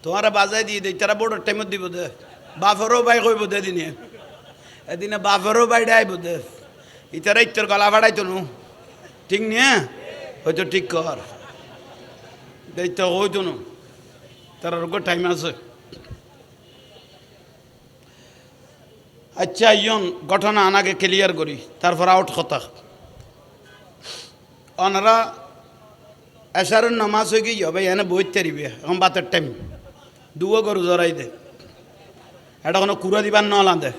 তোমার বাজাই দিয়ে দেয় তারা বড় টাইমত দিব দে বাফেরও বাই কইব দে দিনে এদিনে বাফেরও বাইরে আইব দে ইতারা ইত্তর গলা ফাড়াইতো নু ঠিক নিয়ে হয়তো ঠিক কর দায়িত্ব হইতো নু তার টাইম আছে আচ্ছা ইয়ন ঘটনা আনাকে ক্লিয়ার করি তারপর আউট কথা ওনারা এশারের নামাজ হয়ে গিয়ে ভাই এনে বইতে তারিবে এখন বাতের টাইম দুও গরু জড়াই দে এটা কোনো কুড়া দিবার নলা দে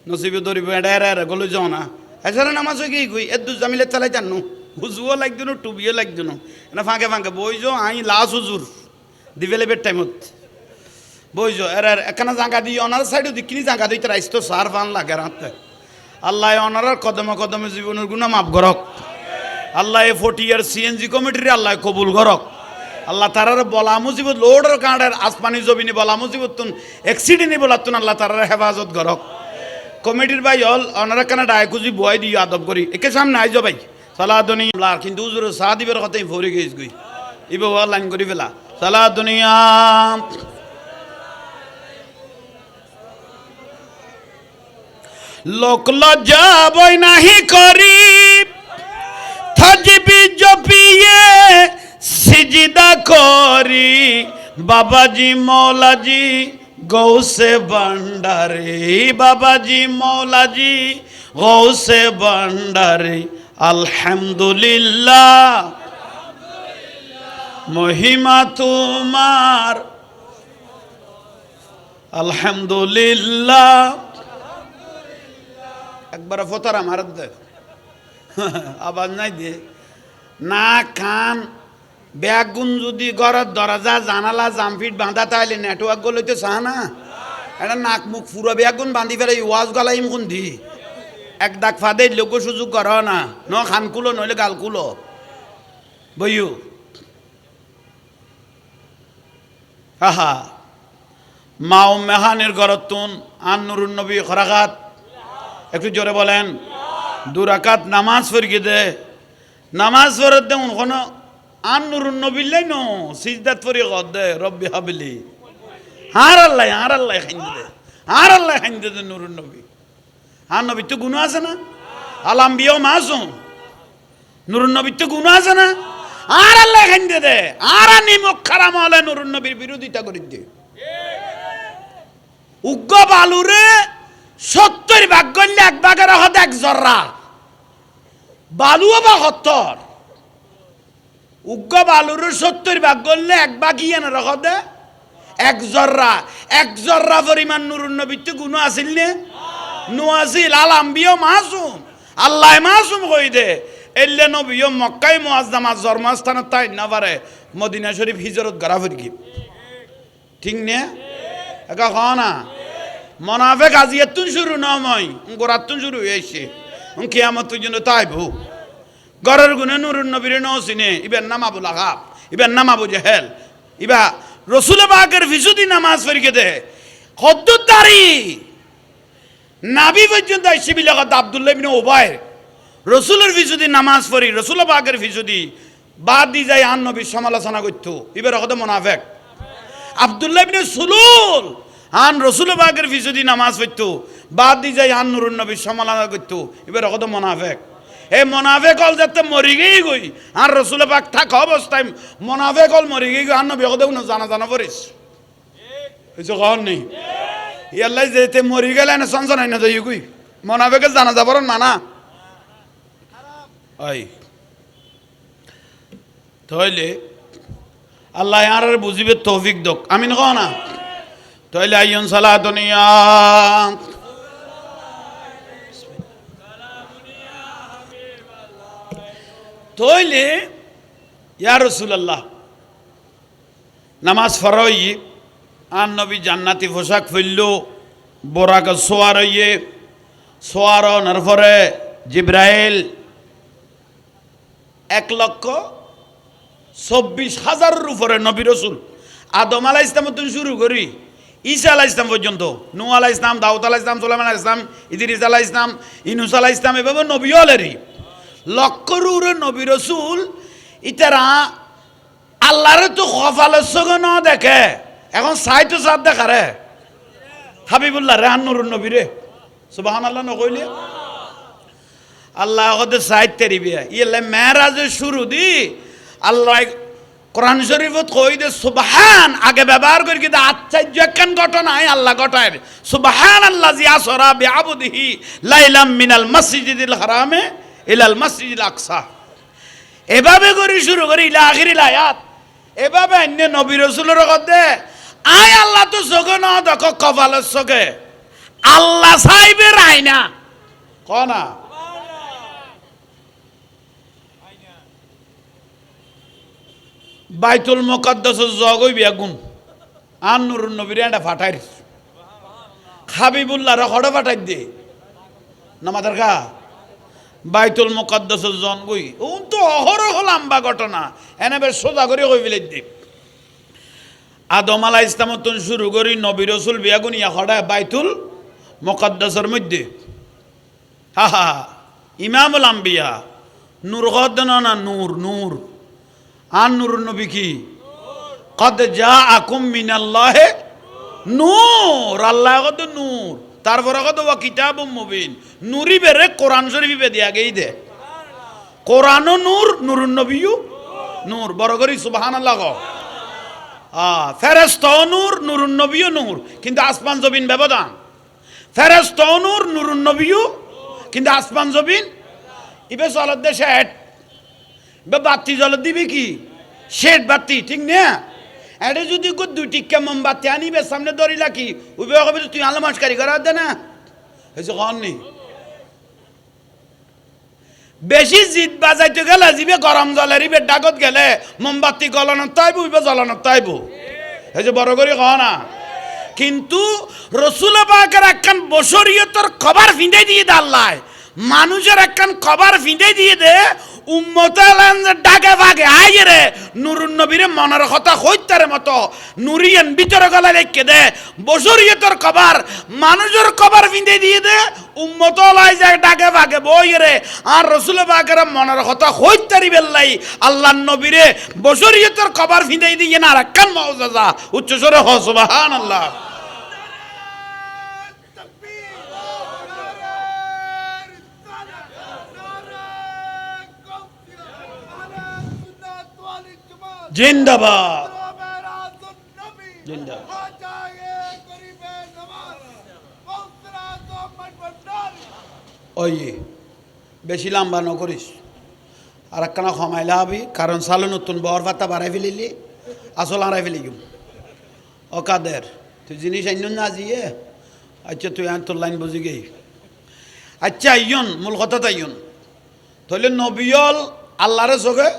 নসিবে ধরিব এটা এরা গলে যাও না এশারের নামাজ হয়ে গিয়ে গই দু জামিলে চালাই জানো হুজুও লাগতো না টুবিও লাগতো না এটা ফাঁকে ফাঁকে বইজো আই লাস হুজুর দিবে লেবের টাইমত বইজো এর এখানে জাঙ্গা দিয়ে ওনার সাইডে দিকিনি জাঙ্গা দিয়ে তারা ইস্তো সার ফান লাগে রাতে আল্লাহ ওনার কদমে কদমে জীবনের গুণা মাফ করক আল্লাহ 40 ইয়ার সিএনজি কমিটির আল্লাহ কবুল করক আল্লাহ তারার বলা মুসিবত লোডের কাঁড়ের আসমানি জবিনি বলা মুসিবত তুন অ্যাক্সিডেন্টই বলাতুন আল্লাহ তারার হেফাজত করক কমিটির ভাই হল ওনারা কেন ডায় খুঁজি বয় দিয়ে আদব করি একে সামনে আইজ ভাই সালা দুনিয়া কিন্তু হুজুর সাহ দিবের কথাই ভরে গেছ গই ইবে লাইন করি ফেলা সালা দুনিয়া লোক লজ্জা বই নাহি করি থাজবি জপিয়ে সিজদা করি বাবাজি মৌলাজি গৌসে ভান্ডারে বাবাজি মৌলাজি গৌসে ভান্ডারে আলহামদুলিল্লাহ মহিমা তোমার আলহামদুলিল্লাহ একবার ফোতারা মারত দে আবার নাই দে না কান ব্যাগুন যদি ঘরের দরজা জানালা জামফিট বাঁধা তাহলে নেটওয়ার্ক গুলো তো চা না এটা নাক মুখ পুরো ব্যাগুন বাঁধি ফেলে ওয়াজ গলাইম কোন দি এক দাগ ফাদে লোক সুযোগ কর না ন খান কুলো নইলে গাল কুলো বইও আহা মাও মেহানের ঘরত তুন আন নুরুন নবী খরাকাত একটু জোরে বলেন দুরাকাত নামাজ ফিরকে দে নামাজ ফেরত দে কোনো আন নুরুন নবীলাই নো সিজদাত ফরি গদ দে রব্বি হাবলি আর আল্লাহ খাইন্দে দে আর আল্লাহ খাইন্দে দে নুরুন নবী আর নবী তো গুণ আছে না আলাম বিও মাসুম নুরুন নবী তো গুণ আছে না আর আল্লাহ খাইন্দে দে আর আনি মুখ খারাম হলে নুরুন নবীর বিরোধিতা করি দে উগ্র বালুরে 70 ভাগ করলে এক ভাগের হদ এক জর্রা বালুও বা 70 উগ্র বালুরে 70 ভাগ করলে এক ভাগ ইয়ে রহদে এক জর্রা পরিমাণ নুরুন নবীতে গুণ আসিল নে নু আসিল আলাম বিও মাসুম আল্লাহ মাসুম কই দে এলে নবীও মক্কায় মুআজ্জামা জন্মস্থানত তাই না পারে মদিনা শরীফ হিজরত করা ফিরকি ঠিক নে একা খানা মনাফেক আজিয়াতুন শুরু নয় গোরাতুন শুরু হয়েছে কিয়ামত পর্যন্ত তাইব গরের গুণে নুরুন নবীর নসিনে ইবেন নাম আবুল আহাব ইবেন নাম আবু জেহেল ইবা রসুল পাকের ফিসুদি নামাজ ফেরকে দে কদ্দুতারি নাবি পর্যন্ত শিবিল আব্দুল্লাহ ইবনে উবাই রসুলের ফিসুদি নামাজ পড়ি রসুল পাকের ফিসুদি বাদ দি যায় আন নবীর সমালোচনা করত ইবের কত মুনাফিক আব্দুল্লাহ ইবনে সুলুল আন রসুল পাকের ফিসুদি নামাজ পড়তো বাদ দি যায় আন নুরুন নবীর সমালোচনা করতো এবার কত মুনাফিক এই মুনাফিক হল যাতে মরি গেই গই আর রসুল পাক থাকা অবস্থায় মুনাফিক হল মরি গেই গই আর নবী কত জানা পড়িস কিছু কর নেই ইয়াল্লাই যেতে মরি গেলে না সঞ্চন হয় না যাই গই মুনাফিকের জানা যাবার মানা ওই তাহলে আল্লাহ আর বুঝিবে তৌফিক দক আমিন কও না তাহলে আইয়ন সালা দুনিয়া তাহলে ইয়া রাসূলুল্লাহ নামাজ ফরই আর নবী জান্নাতি পোশাক ফেললো বোরাক সোয়ার হইয়ে সোয়ার নরফরে জিব্রাইল 1,24,000 উপরে নবী রসুল আদম আলাইহিস সালাম থেকে শুরু করি ঈসা আলাইহিস সালাম পর্যন্ত নূহ আলাইহিস সালাম দাউদ আলাইহিস সালাম সুলাইমান আলাইহিস সালাম ইদ্রিস আলাইহিস সালাম ইউনূস আলাইহিস সালাম এভাবে নবী হলেরই লক্ষর নবী রসুল ইতারা আল্লাহরে তো কপালের চোখে ন দেখে, এখন চাই তো চাঁদ দেখারে হাবিবুল্লাহ রেহান নুরুন নবী রে সুবহানাল্লাহ নকইলে আল্লাহ ওদের সাইড তেরিবে ইলে মেরাজের শুরু দি আল্লাহ কোরআন শরীফত কই দে সুবহান আগে ব্যবহার করি কিন্তু আশ্চর্য একখান ঘটনায় আল্লাহ ঘটায় সুবহানাল্লাযী আসরা বিআবদিহি লাইলাম মিনাল মসজিদিল হারামে ইলাল মসজিদিল আকসা। এভাবে করে শুরু করি ইলা আখিরিল আয়াত। এভাবে অন্য নবী রাসূলের কথা আয় আল্লাহ তো চোখে না দেখো কপালের চোখে আল্লাহ চাইবে রাইনা কনা বাইতুল মুকাদ্দাসের জগই বেগুন আর নুরুন নবীর এটা ফাটাই হাবিবুল্লাহ হড় ফাটাই দে নামাদার খা বাইতুল মুকাদ্দাসের জনগই ও তো অহরহ লম্বা ঘটনা এনে বেশ সোজা করে কই ফেলে দে আদম আলাইহিস সালাম থেকে শুরু করি নবী রাসূল বেগুন ইয়া হড়া বাইতুল মুকাদ্দাসের মধ্যে হা হা ইমামুল আম্বিয়া নূর গদনা না নূর নূর আর নুরুন নবী কি কদ জাআকুম মিনাল্লাহি নূর আল্লাহ কত নূর তারপরে কত ওয়া কিতাবুম মুবিন নূরি বেরে কোরআন শরীফে দিয়া গেই দে কোরআনও নূর নুরুন নবীও নূর বড় করি সুবহানাল্লাহ গো ফেরেশতাও নূর নুরুন নবীও নূর কিন্তু আসমান জমিন ব্যবধান ফেরেশতাও নূর নুরুন নবীও কিন্তু আসমান জমিন ইবে চলত দেশে বাতি জল দিবি কি শেড বাতি ঠিক না এটা যদি দুই টিকা মোমবাতি আনিবে সামনে ধরিলা কি উবে কবি তুই আলো মাসকারি করা দে না হয়েছে কন নেই বেশি জিদ বাজাইতে গেলে জিবে গরম জলের ইবে ডাকত গেলে মোমবাতি গলানো তাইব উবে জ্বলানো তাইব হয়েছে বড় করে কহ না কিন্তু রসুল পাকের একখান বশরিয়তর খবর ফিঁদে দিয়ে দে আল্লাহ মানুষের একখান খবর ফিঁদে দিয়ে দে উম্মত ডাকে ভাগে আইয়ে রে নুরুন নবীরে মনের কথা হইতারে মতো নুরিয়ান ভিতরে গলা রেখে দে বশরিয়তর খবর মানুষের খবর ফিঁদে দিয়ে দে উম্মত লাই যায় ডাকে ভাগে বই রে আর রসুল পাকের মনের কথা হইতারি বেল্লাই আল্লাহর নবীরে বশরিয়তর খবর ফিঁদে দিয়ে না রাখান মওজাজা উচ্চস্বরে হ সুবহানাল্লাহ। জিন্দাবাদ জিন্দাবাদ ওই বেশি লম্বা ন করিস আর একখানা কমাইলে হবি কারণ সালে নতুন বর পাতা বাড়াই ফেলিলি আসল হারাই ফেলি গেম ও কাদের তুই জিনিস আইন না আজিয়ে আচ্ছা তুই আর তোর লাইন বুঝি গেই আচ্ছা আইয়ন মূল কথা তাইয়ন তাহলে নবিয়ল আল্লাহরে চোখে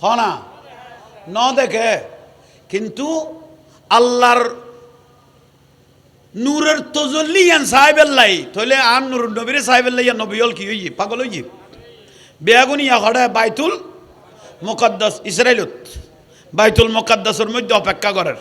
হ না ন দেখে কিন্তু আল্লাহর নূরের তজল্লি ইয়ান সাহেবেল্লাই তাহলে আর নূর নবীরে সাহেবেল্লাই ইয়া নবীল কি হইয়ে পাগল হইয়ে বেয়াগুনি ইয়া হড়ে বাইতুল মুকাদ্দাস ইসরাইলত বাইতুল মুকাদ্দাসের মধ্যে অপেক্ষা করার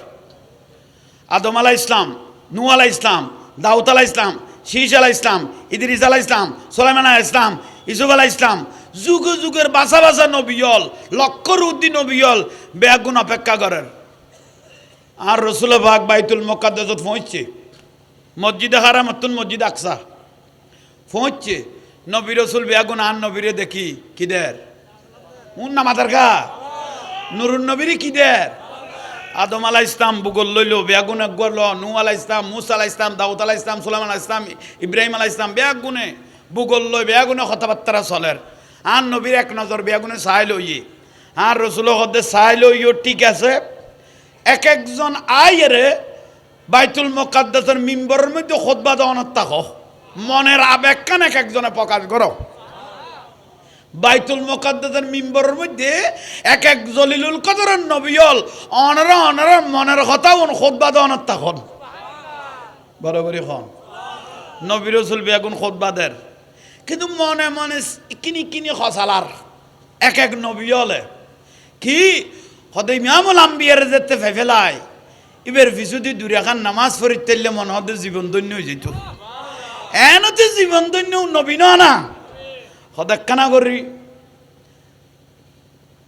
আদম আলাইহিস ইসলাম নূহ আলাইহিস ইসলাম দাউদ আলাইহিস ইসলাম শীস আলাইহিস ইসলাম ইদ্রিস আলাইহিস ইসলাম সুলাইমান আলাইহিস ইসলাম ইউসুফ আলাইহিস ইসলাম যুগ যুগের বাসা বাসা নবীল লক্ষর উদ্দিন নবীল বেয়াগুন অপেক্ষা করার আর রসুল পাক বাইতুল মুকাদ্দাসত পৌঁছছে মসজিদে হারাম মতুন মসজিদ আকসা পৌঁছছে নবী রসুল বেয়াগুন আর নবীরে দেখি কিদের উন না মাথার গা নুরুন নবীরে কিদের আদম আলাইহিস ইসলাম বুগল লইল বেয়াগুন একবার ল নূহ আলাইহিস ইসলাম মুসা আলাইহিস ইসলাম দাউদ আলাইহিস ইসলাম সুলাইমান আলাইহিস ইসলাম ইব্রাহিম আলাইহিস ইসলাম বেয়াগুনে বুগল লই বেয়াগুনে কথাবার্তা চলের আর নবীর এক নজর বেয়াগুনে চাই লইয়ে আর রসুল হদ্দে চাই লইও ঠিক আছে এক একজন আইরে বাইতুল মুকাদ্দাসের মিম্বরের মধ্যে খুতবা দেওয়ানোর থাকো মনের আবেগ কান এক একজনে প্রকাশ করো বাইতুল মুকাদ্দাসের মিম্বরের মধ্যে এক এক জলিলুল কদরের নবীল অনরা অনরা মনের কথা খুতবা দেওয়ানোর থাকুন বরাবরই হন নবী রসুল বেগুন খুতবা দের কিন্তু মনে মনে কিনি কিনি খসালার এক এক নবীলে কি হদে ইমামুল আম্বিয়ার যেতে ফেফেলায় এবার ফিসুদি দূরে এখন নামাজ পড়িতে তেললে মনে হতে জীবন ধন্য হয়ে যেত এনতে জীবন ধন্য নবীন না হদেকানা করি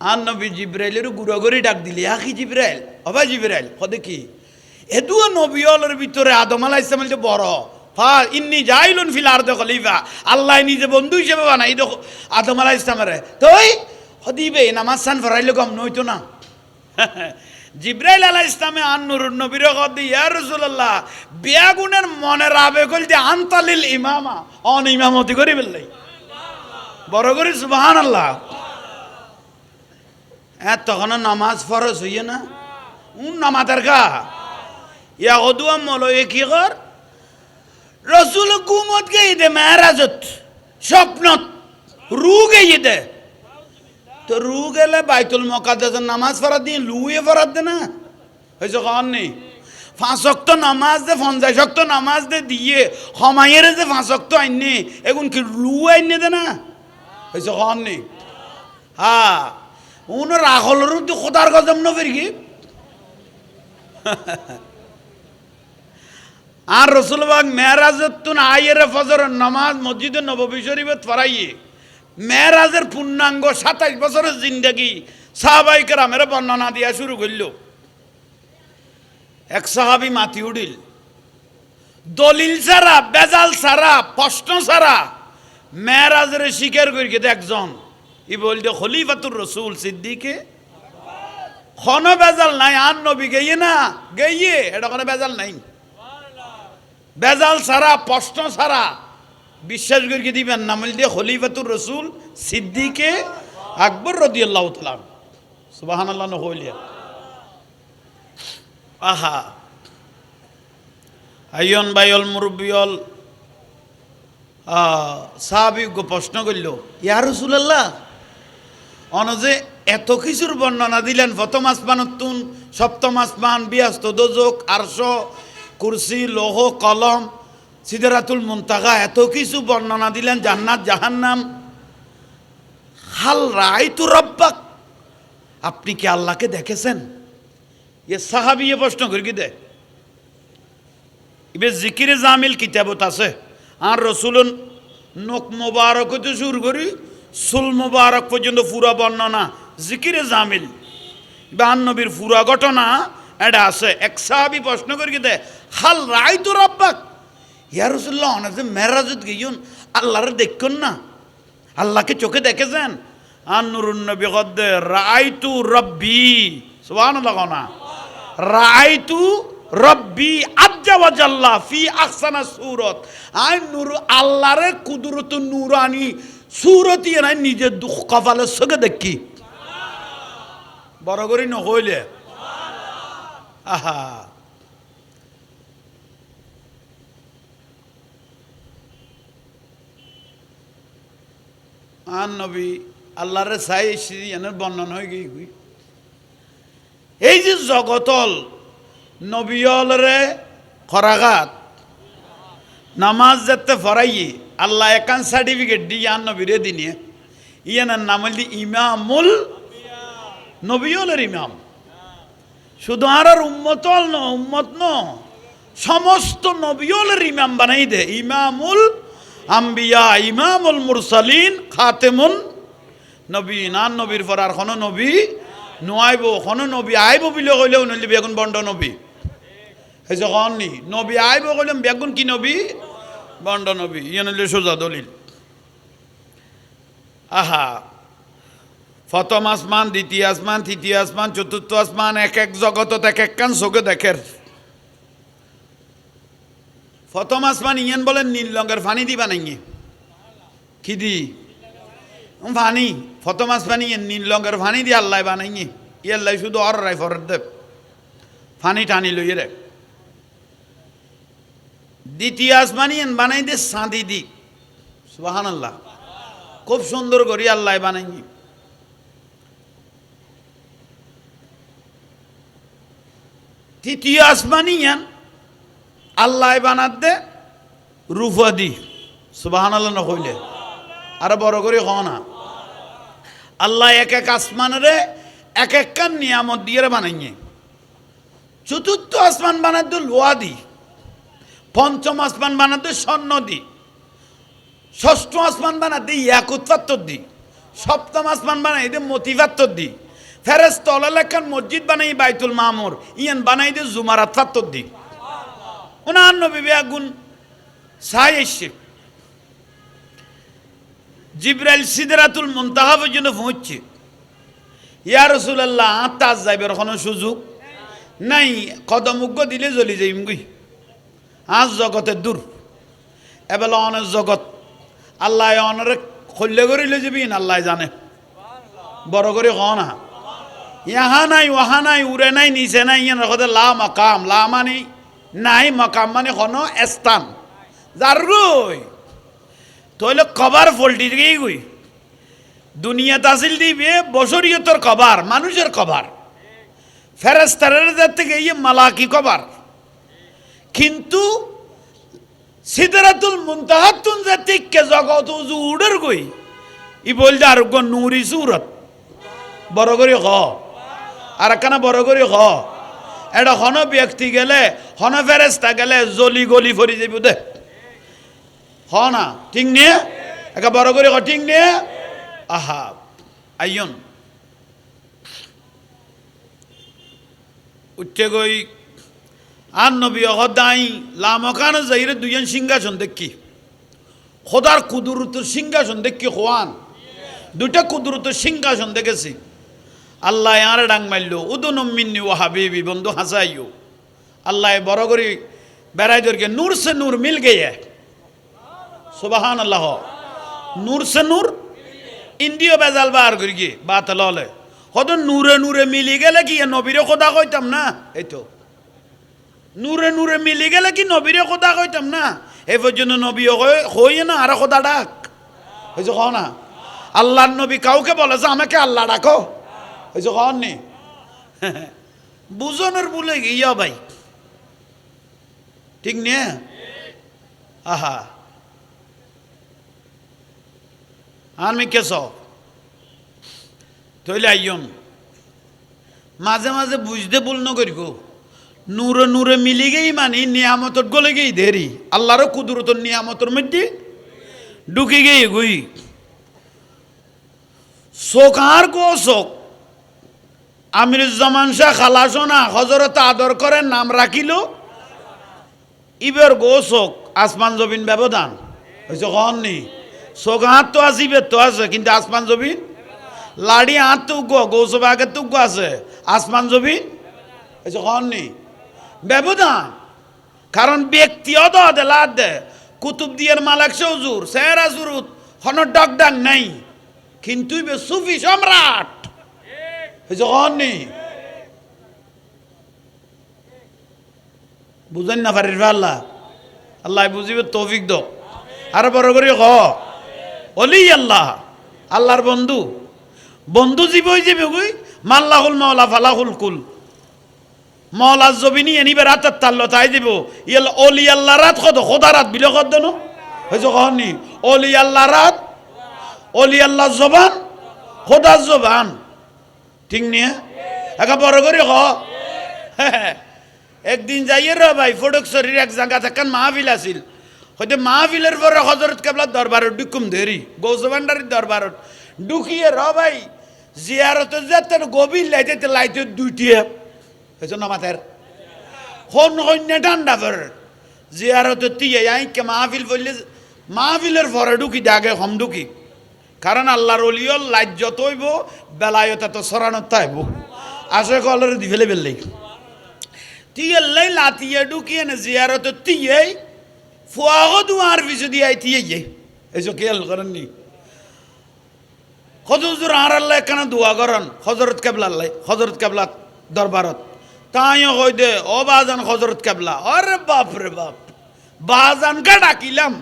আর নবী জিব্রাইলের গুড়াগুড়ি ডাক দিলি কি জিব্রাইল অবা জিব্রাইল কদে কি এদুও নবীলের ভিতরে আদম আলাইহিস সালাম যে বড় ফা ইন্নী জাইলুন ফিল আরদি খলিফা আল্লাহ নিজে বন্ধু হিসেবে বানাই দেখো আদম আলাইহিস সালামের তোই হদিবে নামাজ সান ফরাইলে কম নইতো না জিব্রাইল আলাইহিস সালামে আন নূরুন নবীর কদি ইয়া রাসূলুল্লাহ বিয়াগুনের মনের আবেগ হইতে আনতালিল ইমামা অন ইমামতি করি বললাই বড় করে সুবহানাল্লাহ তখন নামাজ ফরজ হইয়ে না নামাজের গা ইয়া অদুয়া মলো এ কি কর রসুল গুমত গেই দে মেরাজত স্বপ্নত রু গেই দে তো রু গেলে বাইতুল মুকাদ্দাসের নামাজ ফরাত দিয়ে লুয়ে ফরাত দে না হয়েছে কখন নেই 5 ওয়াক্ত নামাজ দে 50 ওয়াক্ত নামাজ দে দিয়ে হমাইয়ের যে 5 ওয়াক্ত আইনে এখন কি লু আইনে দে না হয়েছে কখন নেই হ্যাঁ উনো রাখলের তো খোদার গজম ন ফিরকি আর রসুলবাগ মেরাজতুন আয়ের ফজর নামাজ মসজিদে নববী শরীফে ফরাইয়ে মেরাজের পূর্ণাঙ্গ 27 বছরের জিন্দেগি সাহাবায়ে কেরামের বর্ণনা দিয়া শুরু করল এক সাহাবী মাতি উঠিল দলিল ছাড়া বেজাল ছাড়া প্রশ্ন ছাড়া মেরাজের স্বীকার করি একজন ই বলতে খলিফাতুর রসুল সিদ্দিকে খন বেজাল নাই আর নবী গেয়ে না গেয়ে এটা কোনো বেজাল নাই বেজাল ছাড়া প্রশ্ন ছাড়া বিশ্বাস করি দিবেন না বলতে খলিফাতুর রসুল সিদ্দিকে আকবর রাদিয়াল্লাহু তাআলা সুবহানাল্লাহ নহলিয়া আহা আইয়ন বাইল মুরব্বিয়ল সাহাবী প্রশ্ন করল ইয়া রাসূলুল্লাহ অনজে এত কিছুর বর্ণনা দিলেন প্রথম আসমানতুন সপ্তম আসমান বিয়াস্ত দোজক আরশ কুরসি লৌহ কলম সিদরাতুল মুনতাহা এত কিছু বর্ণনা দিলেন জান্নাত জাহান্নাম হাল রাআইতু রাব্বাক আপনি কি আল্লাহকে দেখেছেন এ সাহাবী প্রশ্ন করি দে ইবে জিকিরে জামিল কিতাবত আছে আর রসুলন নখ মোবারক হতে শুরু করি সুল মোবারক পর্যন্ত পুরা বর্ণনা জিকিরে জামিল বা নবীর পুরা ঘটনা এটা আছে এক সাহাবী প্রশ্ন করি দে হাল রাআইতু রাব্বাক ইয়া রাসূলুল্লাহ অনাজে মেরাজত গিয়ুন আল্লাহর দেখুন না আল্লাহকে চোখে দেখেছেন আর নুরুন নবী কদ্দে রাআইতু রব্বি সুবহানাল্লাহ না রাআইতু রব্বি আজ্জা ওয়া জাল্লা ফি আহসানা সূরত আই নূর আল্লাহর কুদরত নূরানি সূরত ইয়ে নাই নিজে দুঃখ কপালে সগে দেখি বড় করে নহইলে আহা আর নবী আল্লাহরে চাই এনের বর্ণনা হয়ে গই এই যে জগতল নবীলরে খরাঘাত নামাজ যেতে ফরাইয়ে আল্লাহ একান সার্টিফিকেট দিয়ে আর নবীরে দিনে ইয়ানার নাম হল ইমামুল নবীলের ইমাম শুধু আর উম্মতল ন উম্মত ন সমস্ত নবীলের ইমাম বানাই দে ইমামুল আম্বিয়া ইমামুল মুরসালিন খাতেমুন নবীন আর নবীর পর আর কোনো নবী নোয়াইব কোনো নবী আইব বলে কইলেও নইলে বেগুন বন্ড নবী হয়েছে কননি নবী আইব কইলাম বেগুন কি নবী বন্ড নবী ইয়ে নইলে সোজা দলিল আহা প্রথম আসমান দ্বিতীয় আসমান তৃতীয় আসমান চতুর্থ আসমান এক এক জগতত এক এক কান চোখে দেখের প্রথম আসমান ইয়ান বলেন নীল রঙের ফানি দি বানাইয়ে কি দি ফানি প্রথম আসমান ইয়ান নীল রঙের ফানি দিয়ে আল্লাহ বানাইয়ে ইয়াল্লাই শুধু অর রাই ফরত দেব ফানি টানি লইয়ে রে দ্বিতীয় আসমান ইয়ান বানাই দে সাঁদি দি সুবহানাল্লাহ খুব সুন্দর করি আল্লাহ বানাইয়ে তৃতীয় আসমানি ইয়ান আল্লাহ বানাত দে রূপা দি সুবহানাল্লাহ না কইলে আর বড় করে কও না আল্লাহ এক এক আসমানরে এক এক কান নিয়ামত দিয়ে বানাইয়ে চতুর্থ আসমান বানাত দে লোহা দি পঞ্চম আসমান বানাত দে স্বর্ণ দি ষষ্ঠ আসমান বানাত দে ইয়াকুত পাথর দি সপ্তম আসমান বানাই দে মতিফাত্তর দি ফেরেস্তা অলালেখান মসজিদ বানাই বাইতুল মামুর ইয়ান বানাই দে জুমারাত ফাত্তর দি ওনার নবী আগুন সাই এসছে জিব্রাইল সিদরাতুল মুনতাহা পর্যন্ত পৌঁছছে ইয়া রাসূলুল্লাহ আত্মাজ যাইবার কোনো সুযোগ নাই কদম উগ্গ দিলে জ্বলি যাইম গুই আজ জগতের দূর এবেলা অনেক জগৎ আল্লাহ অনরে খল্লে করিলে যাবিন আল্লাহ জানে বড় করে হ না ইহা নাই ওহা নাই উড়ে নাই নিচে নাই ইয়ান রকতে লা মাকাম লা মানে নাই মাকাম মানে কোনো স্থান যার গই তাহলে কবার ফল্টি দিকেই গই দুনিয়া তাসিল দিবে বশরিয়তর কবার মানুষের কবার ফেরেস্তারের যার থেকে ইয়ে মালাকি কবার কিন্তু সিদরাতুল মুনতাহাতুন জাতিকে জগত উড়ের গই ই বলতে আর নূরি সুরত বড় করে হ আর কেন বড় করে হ এটা হন ব্যক্তি গেলে হন ফেরেস্তা গেলে জলি গলি ফরি যাইব দে হ না ঠিক নিয়ে একা বড় করে হ ঠিক নিয়ে আহা আইয়ন উঠে গই আর নবী অহদাই লামকান যাইরে দুজন সিংহাসন দেখি খোদার কুদরতের সিংহাসন দেখি খোয়ান দুইটা কুদরতের সিংহাসন দেখেছি আল্লাহ আরে ডাং মারল উদুনুম মিন্নি ও হাবিবি বন্ধু হাসাইও আল্লাহ বড় করে বেড়াই দরকে নূর সে নূর মিল গিয়ে সুবহান আল্লাহ নূর সে নূর ইন্ডিও বেজাল বার করি গিয়ে বাত ললে হত নূরে নূরে মিলি গেলে কি নবীরে খোদা কইতাম না এই তো নূরে নূরে মিলি গেলে কি নবীরে খোদা কইতাম না এই পর্যন্ত নবী হই না আর খোদা ডাক হয়েছে খ না আল্লাহর নবী কাউকে বলেছে আমাকে আল্লাহ ডাকো হয়েছে খন নি বুঝনের বলে ইয়া ভাই ঠিক নিয়ে আহা আমি কেস তৈলে আইয়ন মাঝে মাঝে বুঝতে ভুল ন করি গো নূরে নূরে মিলি গেই মানে নিয়ামতর গলে গেই দেরি আল্লাহরও কুদরতর নিয়ামতর মধ্যে ঢুকে গেই গুই শোক আর গো শোক আমিরুজ্জামান শাহ খালাসনা হজরত আদর করেন নাম রাখিল ইবের গো শোক আসমান জবিন ব্যবধান হয়েছে কন নি শোক হাত তো আছে ইবের তো আছে কিন্তু আসমান জবিন লাড়ি হাত তো গৌসব আগের তো আছে আসমান জবিন হয়েছে কন নি ব্যবধান কারণ ব্যক্তি অদ লাদ দে কুতুব দিয়ার মালাক সৌজুর সেরা জুরুত হন ডক ডাক নাই কিন্তু সুফি সম্রাট যখন নি বুঝেন না পারিস আল্লাহ আল্লাহ বুঝিবে তৌফিক দো আর বড় করে হ অলি আল্লাহ আল্লাহর বন্ধু বন্ধু জীবই যাবে গুই মাল্লাহুল মাওলা ফালাহুল কুল মৌলা জবিনি এনিবে রাতের তাল্লো তাই দিব ইয়েল অলি আল্লাহ রাত কত খোদা রাত বিলে কত ন হয়েছে কখন নি অলি আল্লাহ রাত অলি আল্লাহ জবান খোদার জবান ঠিক নিয়ে একা বড় করে হ একদিন যাইয়ে র ভাই ফটকছড়ির এক জায়গা থাকান মাহফিল আছিল হয়তো মাহফিলের পরে হজরত কেবলার দরবারত ডুকুম ধরি গৌসভান্ডারির দরবারত ঢুকিয়ে র ভাই জিয়ারত যেতে গভীর লাইতে লাইতে দুইটিয়ে হয়েছে নমাতের হন হন্যা ঠান্ডা ফের জিয়ারত টিয়ে আইকে মাহফিল বললে মাহফিলের পরে ঢুকি আগে হম ঢুকি কারণ আল্লাহর অলিয়ল লাইট যত হইব বেলায়ত এত সরানোর তাইব আসে কলরে দি ফেলে ফেললেই টিয়েল্লাই লাতিয়ে ঢুকিয়ে না জিয়ারত টিয়েই ফুয়াগো দুয়ার পিছু দিয়ে টিয়ে যাই এইসব খেয়াল করেননি হজর আর আল্লাহ কেন দোয়া করেন হজরত কেবলা আল্লাহ হজরত কেবলা দরবারত তাইও কই দে ও বাজান হজরত কেবলা আরে বাপ রে বাপ বাজানকে ডাকিলাম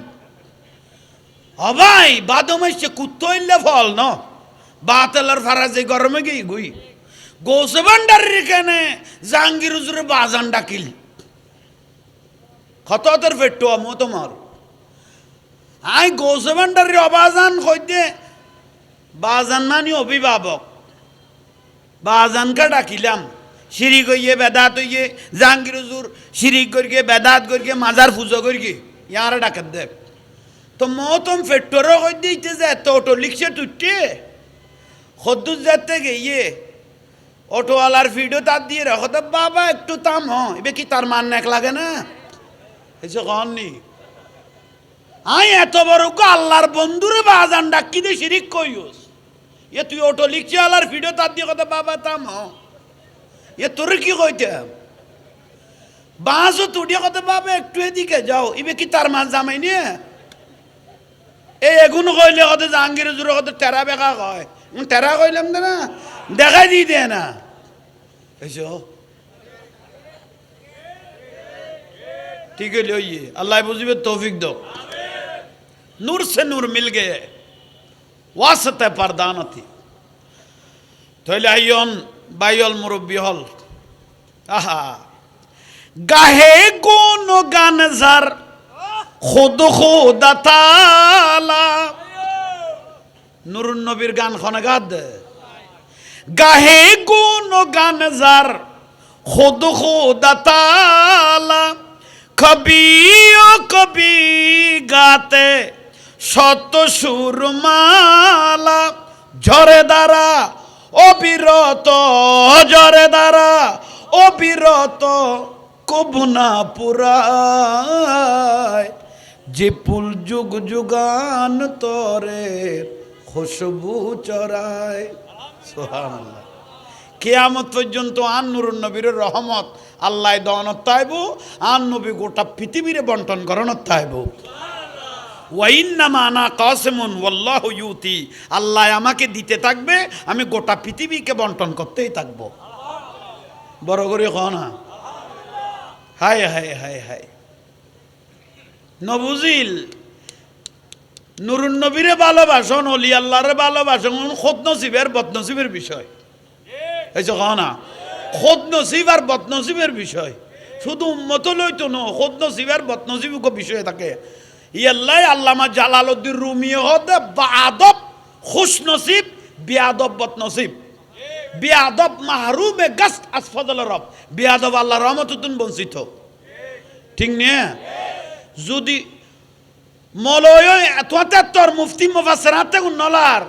হবাই বাদমাইছে কুত্তইলে ফল ন বাতেলার ফারাজে গরমে গই গুই গোসবান্ডারের কেনে জাহাঙ্গীর হুজুরে বাজান ডাকিল খতর ফেট্টো আমো তোমার আই গোসবান্ডারের অবাজান কইতে বাজান মানি অভিভাবক বাজানকে ডাকিলাম শিরিক হইয়ে বেদাত হইয়ে জাহাঙ্গীর হুজুর শিরিক করিয়ে বেদাত করিয়ে মাজার পুজো করিয়ে ইয়ারা ডাকাত দেব তো মতম ফেট্টোরও কই দিতে যে এত অটো লিখছে তুইটে খদ্দুর যেতে গিয়ে অটোওয়ালার ভিডিও তার দিয়ে রাখো তো বাবা একটু তাম এবার কি তার মান এক লাগে না এসে কননি আই এত বড় আল্লাহর বন্ধুরে বাজান ডাকি দিয়ে শিরিক কইস এ তুই অটো লিখছি আল্লাহর ভিডিও তার দিয়ে কথা বাবা তাম এ তোর কি কইতাম বাঁশও তুড়িয়ে কথা বাবা একটু এদিকে যাও এবার কি তার মান জামাই নিয়ে এই এগুলো কইলে কত জাহাঙ্গীর জুড়ে কত টেরা বেকা কয় টেরা কইলাম না দেখাই দিয়ে দে না ऐसे ठीक है लिये अल्लाह बुझे तौफीक दो नूर से नूर मिल गए वास्ते परदान थी तो लाइयन बायल मुरब्बी हल आहा गाहे गुन गान जर खुद खुदा ताला नूर नबीर गान खाने गाद गाहे गुन गान जर खुद खुदा ताला कभी ओ कभी गाते शत सुरमाला झरे दारा অবিরত জরে দ্বারা অবিরত কবুনা পুরায় যে পুল যুগ যুগান তরে খুশবু চরায় সুবহানাল্লাহ কিয়ামত পর্যন্ত আন নূরুন নবীর রহমত আল্লাহ দানত তাইবো আন নবী গোটা পৃথিবীরে বন্টন করনত তাইবো ওয়াইন্নামা আনা কাসিমুন ওয়াল্লাহু ইউতি আল্লাহ আমাকে দিতে থাকবে আমি গোটা পৃথিবীকে বন্টন করতেই থাকবো বড় করে কও না হায় হায় হায় হায় নবুজিল নুরুন নবীরে ভালোবাসন ওলি আল্লাহরে ভালোবাসন খুদ নসিবের বদনসিবের বিষয় এই যে কও না খুদ নসিব আর বদনসিবের বিষয় শুধু উম্মত লইতো না খুদ নসিব আর বদনসিবও বিষয় থাকে ইয়াল্লাই আল্লামা জালালউদ্দিন রুমি হতে বাদব খুশ নসিব বিয়াদব বদনসিব বিয়াদব মাহরুমে গাস্ত আসফাদল রব বিয়াদব আল্লাহর রহমতুন বঞ্চিত ঠিক নিয়ে যদি মলয় এতর মুফতি মুফাসসিরাতে উন্নলার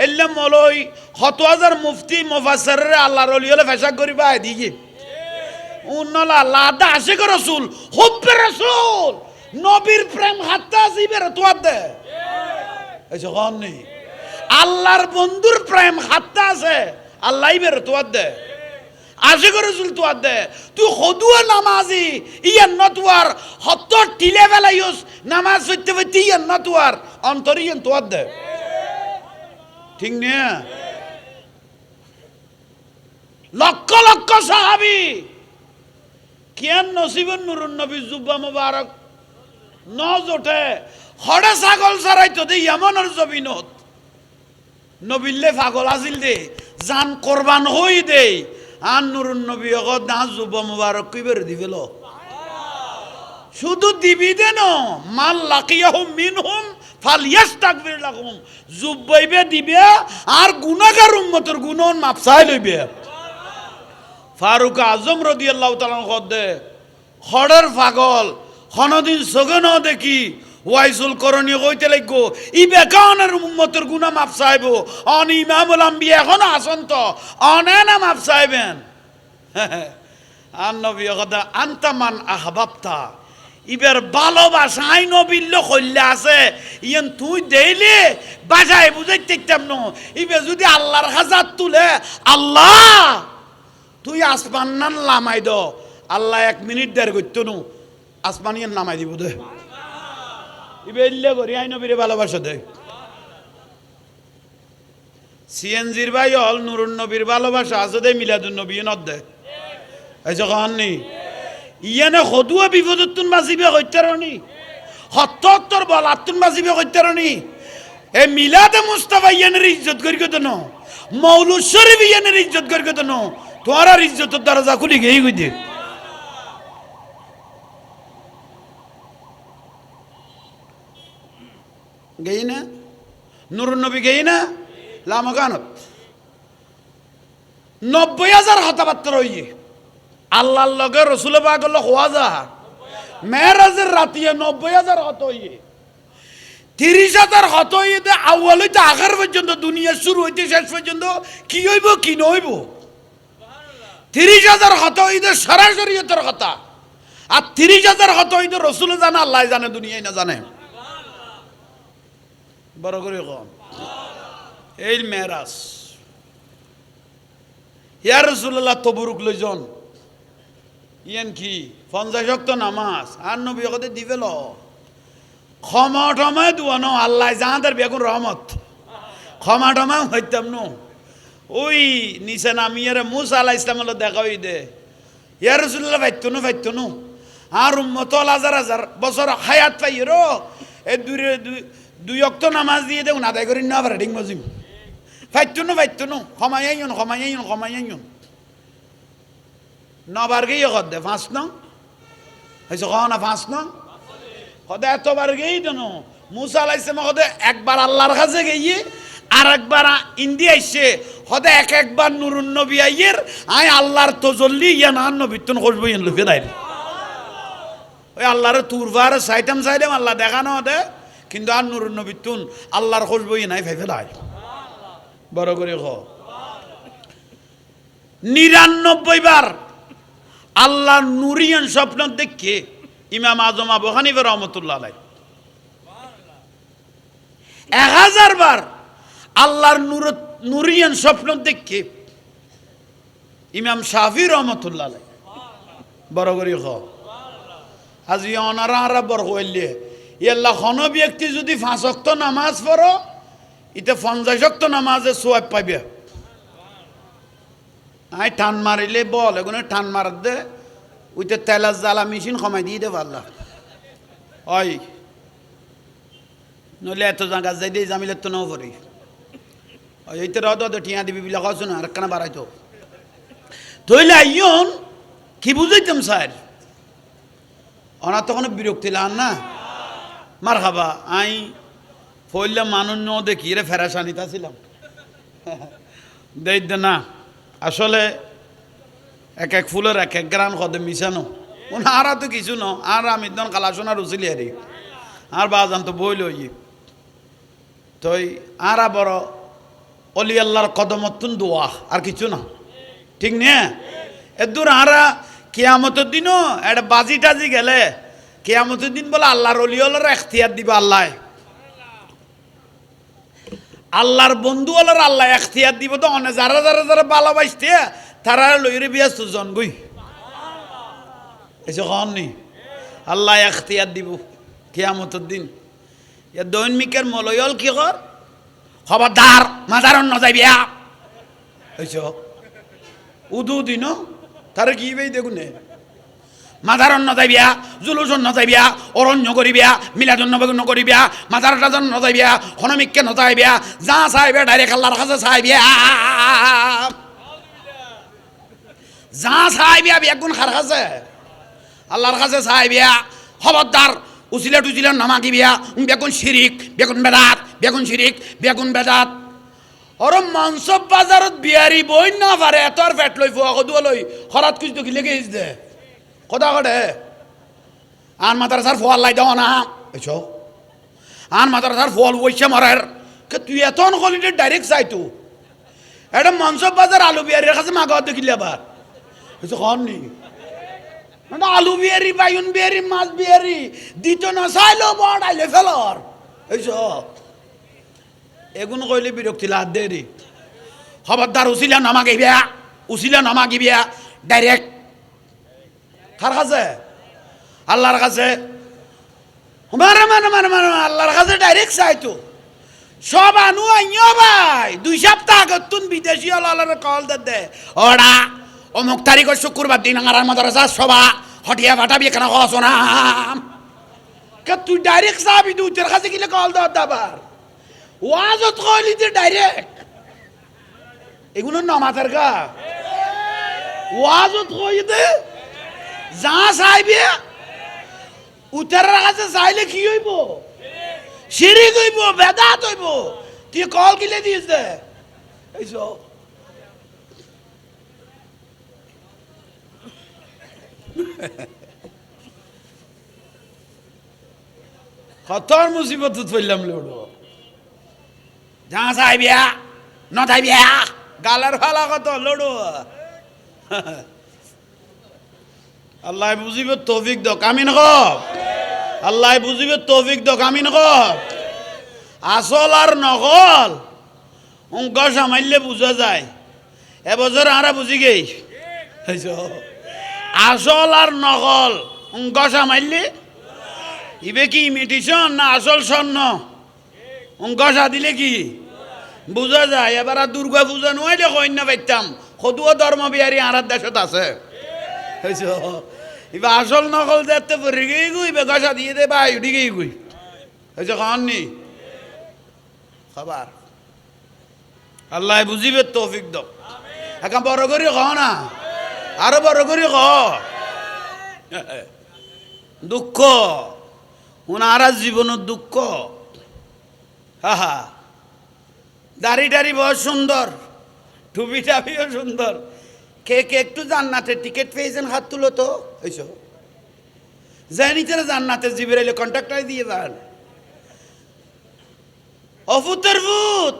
এল্লে মলয় ৭০০০ মুফতি মুফাসসিরের আল্লাহর ওলি হলে ফেশাক করিবা দিগি উন্নলা লাদা আশিক রাসূল হুব্বে রাসূল নবীর প্রেম হাত্তা জিবের তোয়াদ দে এসে কোন নেই আল্লাহর বন্ধুর প্রেম হাত্তা আছে আল্লাহই বের তোয়াদ দে আশিক রাসূল তোয়াদ দে তুই খদুয়া নামাজি ইয়ান নতওয়ার হত টিলে বেলাইস নামাজ পড়তে পড়তে ইয়ান নতওয়ার অন্তরিয়ান তোয়াদ দে ঠিক না লক্ষ লক্ষ সাহাবী কিয়ান নসিবুন নুরুন নবী জুব্বা মুবারক নজ ওঠে হড়ে ছাগল চড়াইতো দে ইয়ামনের জমিনত নবিল্লে পাগল আছিল দে জান কোরবান হই দে আন নুরুন নবী অগদ না জুব্বা মুবারক কইবের দিবেল শুধু দিবি দেন মাল লাকিয়াহুম মিনহুম ফালিয়াস্তাগফির লাহুম জুব্বাইবে দিবে আর গুনাহগার উম্মতের গুনাহ মাফ চাই লইবে ফারুক আজম রাদিয়াল্লাহু তাআলা কদে খড়ের পাগল খনদিন সগে ন দেখি ওয়াইসুল করণীয় কইতে লাগবো ই বেকানের উম্মতের গুনাহ মাফ চাইবো অন ইমামুল আম্বিয়া এখন আসন তো অনেনা মাফ চাইবেন আর নবী কথা আনতামান আহবাবতা ইবের ভালোবাসাই নবীল্য কইলে আছে ইয়ান তুই দেইলে বাজায় বুঝাইতে দেখতাম ন ইবে যদি আল্লাহর হাজার তুলে আল্লাহ তুই আসমান নান লামাই দ আল্লাহ 1 মিনিট দেড় করতো নু আসমানিয়ান নামাই দিব দে ইবে ইল্লে করি আই নবীরে ভালোবাসা দে সিএনজির ভাই হল নুরুন নবীর ভালোবাসা আছে দে মিলাদুন নবী নত দে এই যখন নি ইয়ানে খদুয়া বিপদতুন বাজিবে কইতারনি ৭০ বলাতুন বাজিবে কইতারনি এ মিলাদে মুস্তাফা ইয়ানের ইজ্জত করি কত ন মৌলুদ শরীফ ইয়ানের ইজ্জত করি কত ন তোর আর ইজ্জতের দরজা খুলি গেই কই দে গেই না নুরুন নবী গেই না লামাগানত ৯০,০০০ হতাবাত্তর হইয়ে আল্লাহর লগে রসুল পাক হল খোয়াজা মেরাজের রাতিয়ে ৯০,০০০ হত হইয়ে 30,000 হত হইতে আউয়াল হইতে আগার পর্যন্ত দুনিয়া শুরু হইতে শেষ পর্যন্ত কি হইব কি নইব 30,000 হত হইতে সরাসরি তোর কথা আর 30,000 হত হইতে রসুল জানে আল্লাহ জানে দুনিয়ায় না জানে বড় করে কম এই মেরাজ ইয়া রাসূলুল্লাহ তবুরুক লইজন ইয়ান কি 50 ওয়াক্ত নামাজ আর নবী কতে দিবেল ক্ষমা টমা দুয়ানো আল্লাহ যাহাদের বেগুন রহমত ক্ষমা টমা হইতাম নো ওই নিচে নামিয়ারে মুসা আলাইহিস সালাম দেখা হই দে ইয়া রাসূলুল্লাহ ফাইতো নো আর উম্মত হাজার হাজার বছর হায়াত পাইরো এই দুই ওয়াক্ত নামাজ দিয়ে দেও না আদায় করি না পারে ডিং মজিম ফাইতো নো ক্ষমাইয়ন নবার গিয়ে কর দে 5 নং হইছে কও না 5 নং কদে এতবার গেই দেন মুসা আলাইহিস সালাম কদে একবার আল্লাহর কাছে গিয়ে আর একবার ইন্ডিয়া আইছে কদে একবার নূরুন নবী আইয়ের আই আল্লাহর তজল্লি ইয়া না নবী তুন খুশবু ইন লুফে দাইল ওই আল্লাহর তুরবার সাইতাম আল্লাহ দেখানো দে কিন্তু আর নূরুন নবী তুন আল্লাহর খুশবু ইন নাই ফাইফে দাইল বড় করে ক 99 বার আল্লাহ নুরিয়ান স্বপ্ন দেখে ইমাম আজম আবু হানিফা রহমতুল্লাহ আলাইহি 1000 বার আল্লাহর নুরিয়ান স্বপ্ন দেখে ইমাম শাফি রহমতুল্লাহ আলাইহি বড় করে খ আজি অনারা বড় হইলে আল্লাহ কোন ব্যক্তি যদি 5 ওয়াক্ত নামাজ পড়ো ইতে 50 ওয়াক্ত নামাজে সওয়াব পাইবে আই টান মারিলে বল এগুলো টান মার দে ওইতে তেলার জ্বালা মেশিন কমাই দিয়ে দেব আল্লাহ ওই নইলে এত জায়গা যাই দিয়ে জামিলে তো নাও পড়ি ওই এইতে রদ টিয়া দিবি বিলা কছ না আর কেন বাড়াইতো তইলে আইয়ন কি বুঝাইতাম স্যার ওনা তখন বিরক্তি লান না মার খাবা আই ফইলে মানুষ ন দেখি রে ফেরাসানিতা ছিলাম দেই দে না আসলে এক এক ফুলের এক এক গ্রাম কদে মিশানো আর তো কিছু ন আর আমি দন কালাসোনা রুচিলি হারি আর বাজান তো বই লই তই আর বড় অলি আল্লাহর কদমতুন দোয়া আর কিছু না ঠিক নে এদূর আরা কিয়ামতের দিনও একটা বাজি টাজি গেলে কিয়ামতের দিন বলে আল্লাহর অলি আল্লাহর এখতিয়ার দিবা আল্লাহ আল্লাহর বন্ধু আল্লাহর আল্লাহ এখতিয়ার দিব তো অনেক যারা যারা যারা ভালোবাসতে তারা লইরে বিয়াস্ত জনগই এসে কন নি আল্লাহ এখতিয়ার দিব কিয়ামতের দিন এ দৈনিকের মলয়ল কি কর খবরদার মাজার ন যাইবিয়া হইছ উদু দিন তার কি বেই দেখুন মাজার ন যাইবিয়া জুলুস ন যাইবিয়া অরণ্য করিবিয়া মিলাদুন নকরিবিয়া মাজার টাজার ন যাইবিয়া হনমিককে ন যাইবিয়া যা চাইবে ডাইরেক্ট আল্লাহর কাছে চাইবিয়া যা চাইবিয়া বেগুন খার কাছে আল্লাহর কাছে চাইবিয়া খবরদার উচিলা টুচিলা নামাকিবিয়া বেগুন শিরিক বেগুন বেদাত বেগুন শিরিক বেগুন বেদাত আর মাংস বাজারত বিয়ারি বই না পারে এত আর ফেট লই ফুয়া কদুয়া লই খরাত কিছু দেখি লেগে দে কথা কটে আন মাতার সার ফোয়াল লাই দাও না এছ আন মাতার সার ফল বইছে মারার তুই এত কলিতে ডাইরেক্ট চাইতো এটা মাংস বাজার আলু বিয়ারির কাছে মাগাও দেখিলে আবার খন নি আলু বিয়ারি বাইন বিয়ারি মাছ বিয়ারি দিত না চাইলো বড়াইলে ফেলর এইস এগুন কইলে বিরক্তি লাগ দে রে খবরদার উচিলা নামাগিবিয়া ডাইরেক্ট কার কাছে আল্লাহর কাছে আল্লাহর কাছে ডাইরেক্ট চাইতো সব আনু আইও ভাই 2 সপ্তাহ আগত তুন বিদেশি আল্লাহর কল দে ওরা অমুক তারিখ শুক্রবার দিন আর মাদ্রাসা সভা হটিয়া ফাটাবি কেন কস না তুই ডাইরেক্ট চাবি তুই তোর কাছে গেলে কল দাবার ওয়াজত কইলি যে ডাইরেক্ট এগুলো নমাতের গা ওয়াজত কই দে যা চাইবি উত্তরের কাছে চাইলে কি হইব শিরিক হইব বেদাত হইব তুই কল গিলে দিস দে এইসব কতর মুসিবত পড়লাম লড়ো যা চাই বিয়া ন চাই বিয়া গালার ফালা কত লড়ো আল্লাহ বুঝিবে তৌফিক দক আমিন কব আল্লাহ বুঝিবে তৌফিক দক আমিন কব আসল আর নকল অঙ্ক সামাইলে বুঝা যায় এবছর আমরা বুঝি গেই আসল আর নকল অঙ্ক সামাইলে ইবে কি ইমিটেশন না আসল স্বর্ণ অঙ্ক দিলে কি বুঝা যায় এবার আর দুর্গা পূজা নয় যে কন্যা পাইতাম সদুও ধর্ম বিহারী আর দেশত আছে এবার আসল নকল দেখতে পড়ে গিয়ে গুই বেগসা দিয়ে দে বা উঠি গিয়ে গুই হয়েছে খাননি খাবার আল্লাহ বুঝিবে তৌফিক দাও এখন বড় করে খ না আরো বড় করে খ দুঃখ ওনারা জীবনের দুঃখ হা হা দাড়ি টাড়ি বহুত সুন্দর টুপি টাপিও সুন্দর কে কে একটু জান্নাতের টিকিট পেয়েছেন হাত তুলো তো এইসো জানি তারা জান্নাতের জিবিরাইলে কন্ট্রাক্টার দিয়ে যান অফুতের ভূত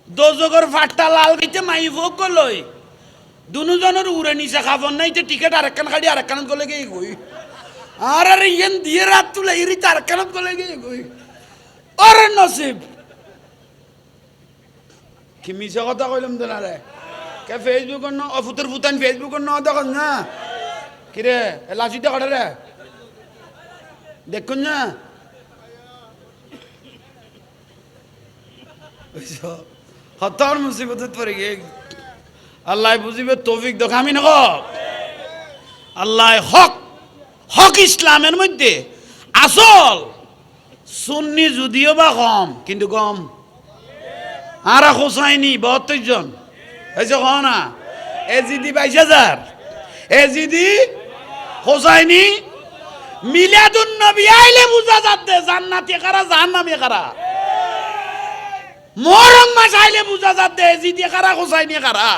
দোজগর ফাটটা লাল গেছে মাই ভোগ করলই দুজনের উড়ে নিচে খাবার নাই যে টিকিট আরেকখান খাড়ি আরেকখান গলে গিয়ে গই আর ইয়েন দিয়ে রাত তুলে ইরি আরেকখান গলে গিয়ে গই আরে নসিব কি মিছা কথা কইলাম তো না রে কে ফেসবুকের ন অফুতের ভূতান ফেসবুকের ন দেখুন না কিরে লাচিতে কাটে রে দেখুন না হতার মুসিবত পড়ে গিয়ে আল্লাহ বুঝিবে তৌফিক দেখ আমি নক আল্লাহ হক হক ইসলামের মধ্যে আসল সুন্নি যদিও বা কম কিন্তু কম আর খোঁচাইনি 72 জন হয়েছে ক না এজিদি 22,000 এজিদি খোঁচাইনি মিলাদুন নবী আইলে বুঝা যাচ্ছে জান্নাতি কারা জাহান্নামী কারা মহরম মাস আইলে বুঝা যাচ্ছে এজিদি কারা খোঁচাইনি কারা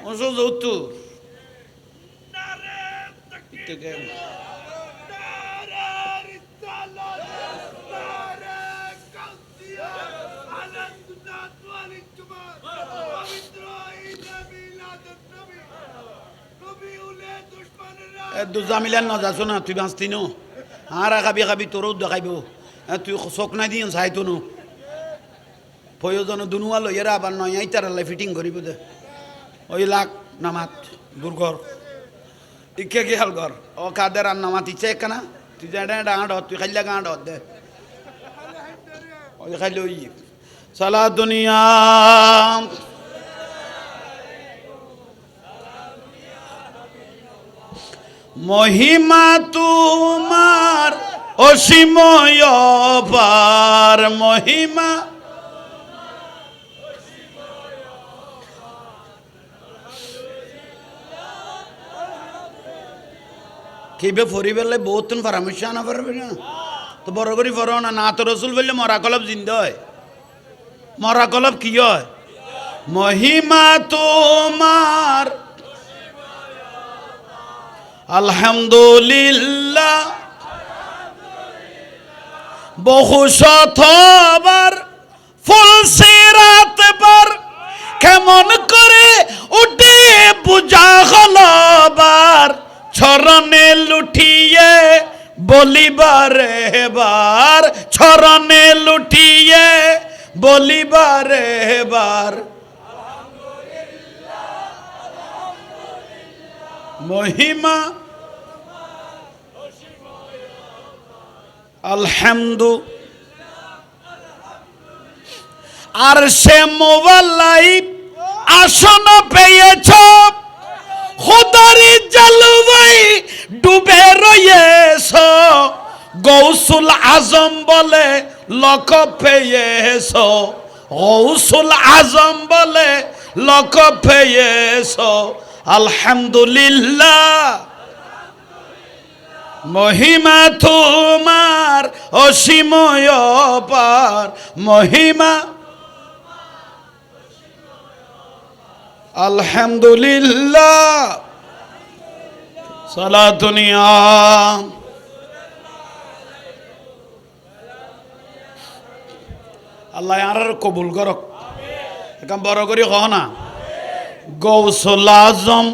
ওসো যৌতুর দুজামিলার ন যাচ্ছ না তুই বাঁচতি নো আর খাবি খাবি তোরও দেখাইব তুই চোখ নাই দিন চাইতো নো প্রয়োজন দুনুয়া লইয়েরা আবার নয় আইতার ফিটিং করিব দে ওই লাখ নামাত দুর্গর ইকে কি হাল ঘর ও কাদের আর নামাত ইচ্ছে একখানা তুই যে ডাঙাট তুই খাইলে গাঁট দে ওই খাইলে ওই সালা দুনিয়া মহিমা তোমার অসীময় পার মহিমা কিবে ফরি বেলে বহুত পরামর্শ আনা পারবে না তো বড় করে ফরো না না তো রসুল বললে মরা কলব জিন্দা হয় মরা কলব কি হয় মহিমা তোমার আলহামদুলিল্লাহ বহু শতবার ফুলসিরাত পর কেমন করে উঠে বুঝা হলবার ছরণে লুঠিয়ে বলিবারে বার ছরণে লুঠিয়ে বলিবারে বার মহিমা আলহামদু আর সে মোবাল্লাই আসন পেয়েছ খুদারি জলওয়াই ডুবে রয়েছ গৌসুল আজম বলে লক পেয়েছ গৌসুল আজম বলে লক পেয়েছ আলহামদুলিল্লাহ মহিমা তোমার অসীময় পার মহিমা আলহামদুলিল্লাহ সালাতুনিয়া আল্লাহ আর কবুল করক এখন বড় করে কহ না গৌসুল আজম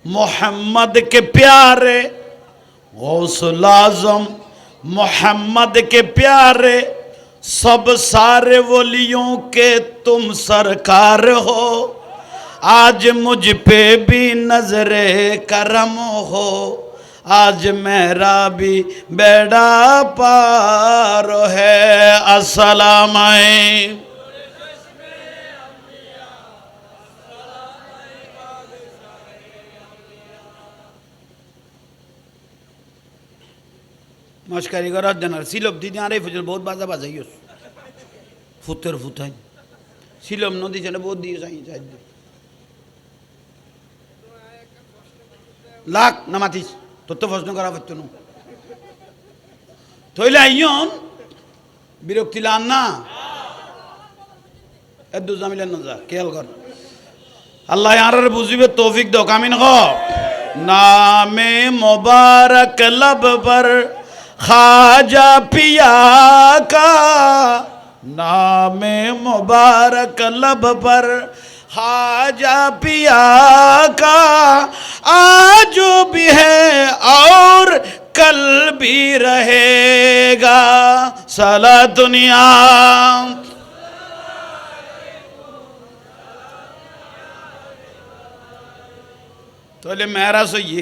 मोहम्मद के प्यारे गौसुल आज़म मोहम्मद के प्यारे सब सारे वलियों के तुम सरकार हो आज मुझ पे भी नजरे करम हो आज मेरा भी बेड़ा पार है अस्सलाम मस्करी करा देना सिलब दीदी आरे फजल बहुत बाजा बाजाई ফুতের ফুতাই সিলম নদী যেন বহুত দিয়ে যাই লাখ না মাতিস তোর তো প্রশ্ন করা পারত না তইলে আইয়ন বিরক্তি লান না এদু জামিলেন না যা খেয়াল কর আল্লাহ আর বুঝিবে তৌফিক দাও কামিন হ নামে মুবারক लब पर ख्वाजा पिया का नामे मुबारक लब पर ख्वाजा पिया का आज भी है और कल भी रहेगा साला दुनिया তোলে মেরাজ হইয়ে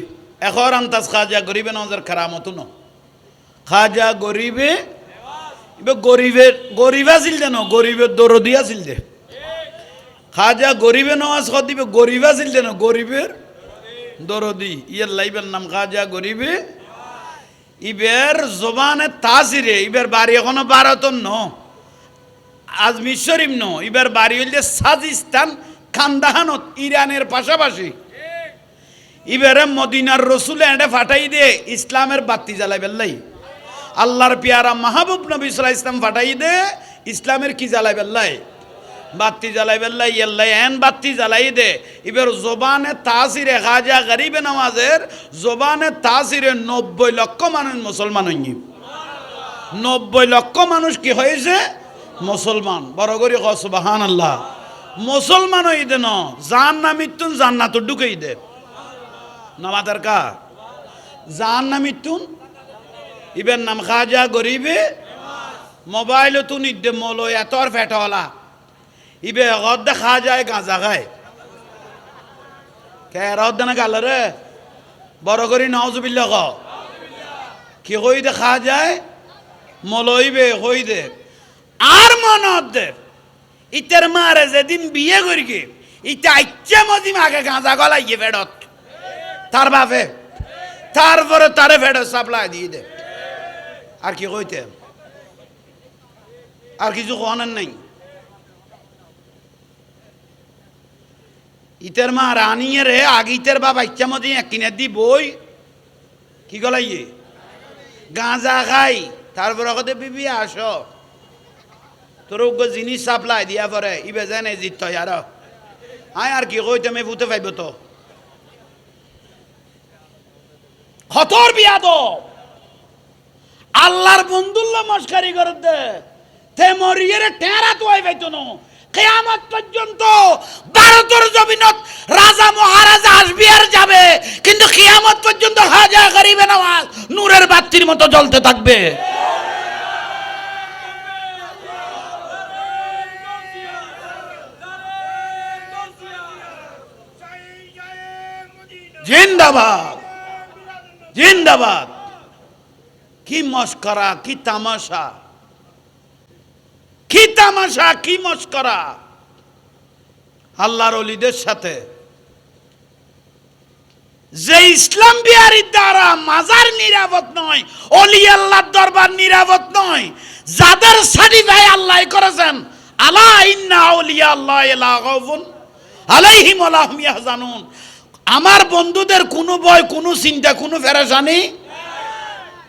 এখন আন্তাজ খাজা গরিবে নজর খারামতো ন খাজা গরিবে ইবে গরিবের গরিব আছিল দেন গরিবের দরদি আছিল দে খাজা গরিবে নওয়াজ দিবে গরিব আছিল দেন গরিবের দরদি ইয়ার লাইবের নাম খাজা গরিবে ইবের জবানে তাসিরে ইবের বাড়ি এখনো ভারতন ন আজমির শরীফ ন ইবের বাড়ি হইলে সাজিস্তান খান্দাহানত ইরানের পাশাপাশি ইবেরে মদিনার রসুলে এঁটে ফাটাই দে ইসলামের বাতি জ্বালাই বেল্লাই আল্লাহর পিয়ারা মাহবুব নবী সাল্লাল্লাহু আলাইহি ওয়াসাল্লাম ফাটাই দে ইসলামের কি জ্বালাই বেল্লাই বাতি জ্বালাই বেল্লাই ইয়াল্লাই এন বাতি জ্বালাই দে ইবের জবানে তাসিরে খাজা গরিবে নওয়াজের জবানে তাসিরে 90 লক্ষ মানুষ মুসলমান হইনি 90 লক্ষ মানুষ কি হয়েছে মুসলমান বড় করে কও সুবহানাল্লাহ মুসলমান হই দেন জান্নামিতুন জান্নাত ঢুকাই দে নামাদার কা জাহান্নামিতুন ইবের নাম খাজা গরিবে মোবাইল তুন ইদে মলো এতর ফেটলা ইবে গদ খাজায় গাঁজা খায় কে রদ না গাল রে বড় করি নাউজুবিল্লাহ ক কি কই দে খাজায় মলো ইবে কই দে আর মনত দে ইতের মারে যেদিন বিয়ে করি গে ইটা ইচ্ছা মদিম আগে গাঁজা গলাইয়ে ফেডত তার বাপে তারপরে তারে ফেডে সাপ্লাই দিয়ে দে আর কি কইতে আর কিছু কোয়ানোর নাই ইতের মা রানিয়ে রে আগে ইতের বাবা ইচ্ছা মতো কিনে দি বই কি গলাইয়ে গাঁজা খাই তারপরে কতে বিবি আসো তোর জিনিস সাপ্লাই দিয়া পরে ইবে জানে জিত আর আয় আর কি কইতে আমি ভূতে পাইব তো খতর বিয়াদ আল্লাহর বন্ধুল্লাহ মস্কারি করে দে তে মরিয়ে টেরা তো আই পাইতো না কিয়ামত পর্যন্ত ভারতের জমিনত রাজা মহারাজা আসবে আর যাবে কিন্তু কিয়ামত পর্যন্ত খাজা গরিবে নওয়াজ নূরের বাতির মতো জ্বলতে থাকবে জিন্দাবাদ জিন্দাবাদ কি মস্করা কি তামাশা কি তামাশা কি মস্করা আল্লাহর ওলিদের সাথে যে ইসলাম বিহারীর দ্বারা মাজার নিরাপদ নয় ওলি আল্লাহর দরবার নিরাপদ নয় যাদের সার্টিফাই আল্লাহ করেছেন আলা ইন্না আউলিয়া আল্লাহ লা খাউফুন আলাইহিম ওয়া লা হুম ইয়াহজানুন আমার বন্ধুদের কোনো ভয় কোনো চিন্তা কোনো পেরেশানি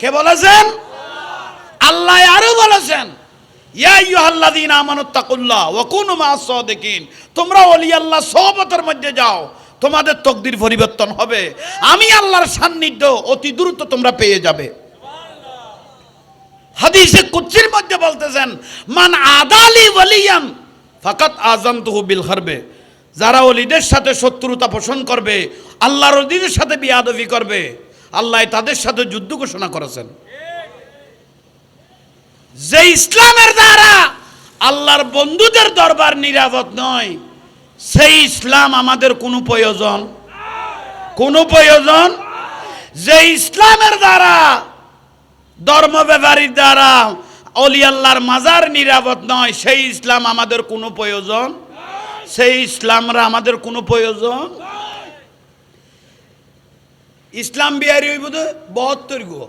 কে বলেছেন আল্লাহ আরো বলেছেন ইয়া আইয়ুহাল্লাযীনা আমানুত্তাকুল্লাহ ওয়া কুনু মা'আস সাদিকিন তোমরা ওলি আল্লাহ সোহবতের মধ্যে যাও তোমাদের তকদির পরিবর্তন হবে আমি আল্লাহর সান্নিধ্য অতি দ্রুত তোমরা পেয়ে যাবে হাদিসে কুদসির মধ্যে বলতেছেন, মান আদালি ওয়ালিয়ান ফাকাত আযানতুহু বিল হারবে, যারা ওলিদের সাথে শত্রুতা পোষণ করবে, আল্লাহর ওলিদের সাথে বিয়াদবি করবে, আল্লাহ তাদের সাথে যুদ্ধ ঘোষণা করেছেন। যে ইসলামের দ্বারা আল্লাহর বন্ধুদের দরবার নিরাপদ নয়, সেই ইসলাম আমাদের কোনো প্রয়োজন, যে ইসলামের দ্বারা ধর্ম ব্যবহারীর দ্বারা অলি আল্লাহর মাজার নিরাপদ নয়, সেই ইসলাম আমাদের কোনো প্রয়োজন, সেই ইসলামরা আমাদের কোনো প্রয়োজন। ইসলাম বিহারি হইব তো 72 গো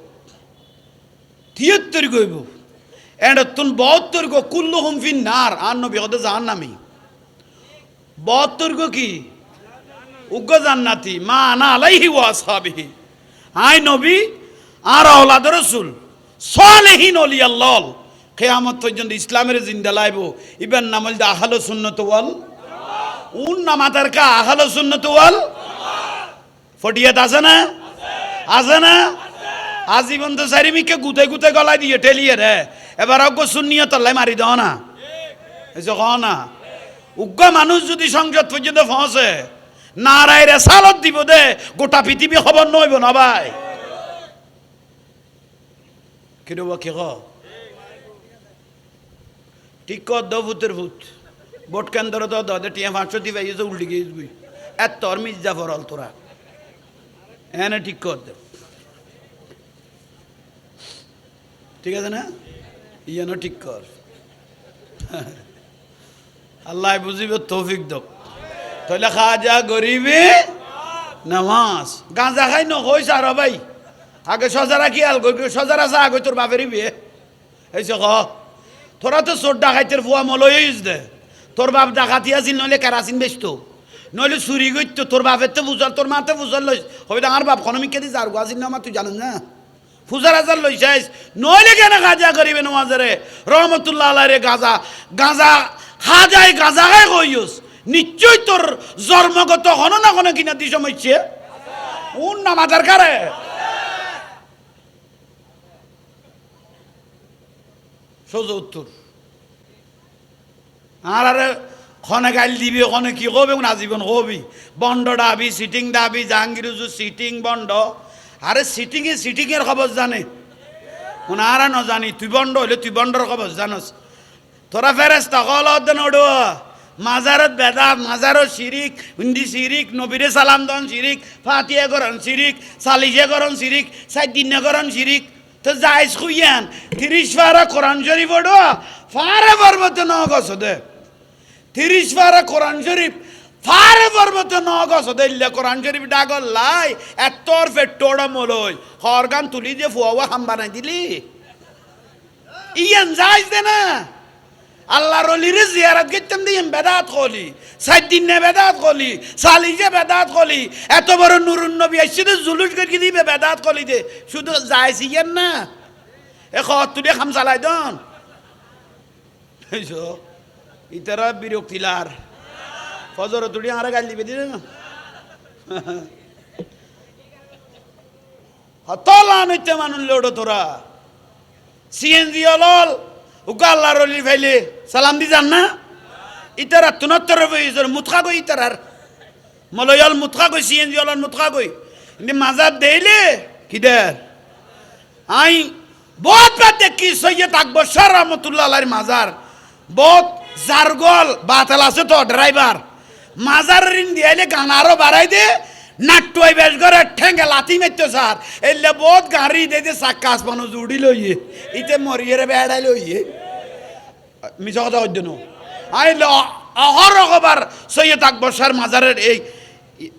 73 গইব, এটা তুন 72 গো কুল্লুহুম ফিন নার, আর নবী হতে জাহান্নামী। 72 গো কি উগ্র জান্নাতি, মা আনা আলাইহি ওয়া আসহাবিহি, আই নবী আর আওলাদ রাসূল সালেহিন ওলি আল্লাহ কিয়ামত পর্যন্ত ইসলামের জিন্দা লাইব। ইবেন নাম হল আহলে সুন্নাত ওয়াল উন নামাতার কা আহলে সুন্নাত ওয়াল ফটিয়াত আছে না, আছে না? আজীবন তো চারিমিকে গুতে গুতে গলায় দিয়ে ঠেলিয়ে রে, এবার অজ্ঞ শূন্যিয়ে তল্লাই মারি দাও না, এসে কহ না। উগ্র মানুষ যদি সংসদ পর্যন্ত পৌঁছে, নারায় রেসালত দিব দে, গোটা পৃথিবী খবর নইব না ভাই। কিরব কে ঠিক কর দ ভূতের ভূত ভোট কেন্দ্র তো টিয়া 500 দিবে উল্টি গিয়ে এত তোর মির্জা ফরল তোরা এনে ঠিক কর দে, ঠিক আছে না? ইয়েন ঠিক কর, আল্লাহ বুঝিবে তৌফিক দক। তাহলে খাজা গরিবে নামাজ গাঁজা খাই নইস আর ভাই আগে সজারা কি আল সজারা চা আগে তোর বাপেরই বিয়ে এইসে ক তোরা তো চোর ডাকাইতের ফুয়া মলইস দে, তোর বাপ ডাকাতি আছিল, নইলে কেরাসিন বেচতো, নইলে চুরি করতো, তোর বাপের তো বুঝার, তোর মাতে বুঝার লইস হবে। আমার বাপ খনমিকে দিস আর গাছিল না আমার, তুই জানেন না ফুজার হাজার লইসাইস, নইলে কেন গাঁজা করিবে নমাজরে রহমতুল্লাহ আল্লাহ রে গাঁজা গাঁজা খাজায় গাঁজা খাই কইস, নিশ্চয় তোর জন্মগত হন না কোনো কিনা দিস সমস্যে উন নামাজার কারে সোজা উত্তর। আর আরে খনে গাইল দিবি, ওখানে কি কবি আজীবন কবি বন্ড ডাবি, সিটিং ডাবি, জাহাঙ্গীর সিটিং বন্ড। আরে সিটিংয়ের খবর জানে ওনারা ন জানি, তুই বন্ড হইলে তুই বন্ডর খবর জানস। তোরা ফেরেস্তা কল ওড়ো মাজারত বেদাত, মাজারত শিরিক, হিন্দি শিরিক, নবীরে সালাম দন শিরিক, ফাতিয়া করন শিরিক, সালিশে করন শিরিক, সাইদিনে করন শিরিক। তো যাইস খুইয়ান 30 পারা কোরআন শরীফ ওড়ো ফারে পর্বত ন গছ দে, 30 পারা কোরআন শরীফ ফারে পর্বত ন গছ দিল্লে কোরআন শরীফ ডাগল লাই এতর ফেটোড়া মলই হরগান তুলি দিয়ে ফুয়া হাম বানাই দিলি ইয়ান যাইস দে না। আল্লাহর ওলিরে জিয়ারত করতাম দিম বেদাত কলি, 7 দিন নে বেদাত কলি, সালিজে বেদাত কলি, এত বড় নুরুন নবী আইছে জুলুস করে দিবে বেদাত কলি দে, শুধু যাইস ইয়ান না এ খত তুই খাম চালাই দন এইসো ইতারা বিরক্তিলার ফজর তুই আরে গাল দিবে দিলে না হতলা নইতে মানুষ লোড়ো তোরা সিএনজি অলল উগাল্লার অলি ফাইলে সালাম দি যান না ইতারা তুনত্তর মুতখা গই ইতারার মলয়াল মুতখা গই সিএনজি অলল মুতখা গই ইনি মাজার দেইলে কিদের আই বহুত বাদ দেখি সৈয়দ আকবর শাহ রহমতুল্লাহ আলাইহির মাজার বহুত জারগল বাতাল আছে তো ড্রাইভার মাজার রিন দিয়াইলে গান আরো বাড়াই দে নাট্টই বেশ করে ঠেঙ্গে লাথি মারতো স্যার এলে বহুত গাড়ি দে দে সাক্কাস বানো জুড়ি লইয়ে ইতে মরিয়ে বেড়াই লইয়ে মিছা কথা হইতো না আইলে অহর খবর সৈয়দ আকবর শাহ মাজারের এই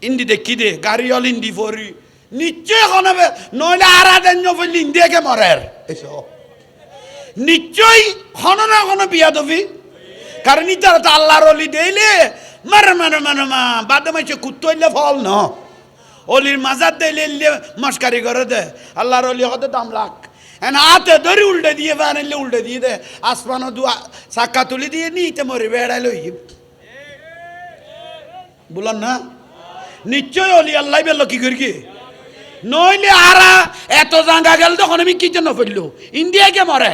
ইন্দি দেখি দে গাড়ি অল ইন্দি ফরি নিশ্চয় এখন হবে নইলে আরাধেন ফেললি ইন্দিয়াকে মরের এসব নিশ্চয় হন না কোনো বিয়া দবি কারণ ইতারা তো আল্লাহর অলি দেইলে মারে মানে মানে মা বাদে মাইছে কুত্তো হইলে ফল ন অলির মাজার দেইলে মস্কারি করে দে আল্লাহর অলি হতে দাম লাখ এন হাতে ধরে উল্টে দিয়ে বানাইলে উল্টে দিয়ে দে আসমানো দু চাক্কা তুলি দিয়ে নিতে মরে বেড়াই লই বললাম না নিশ্চয় অলি আল্লাহ বেল কি করি নইলে আরা এত জাঙ্গা গেল তখন আমি কি জন্য ফেলল ইন্ডিয়াকে মরে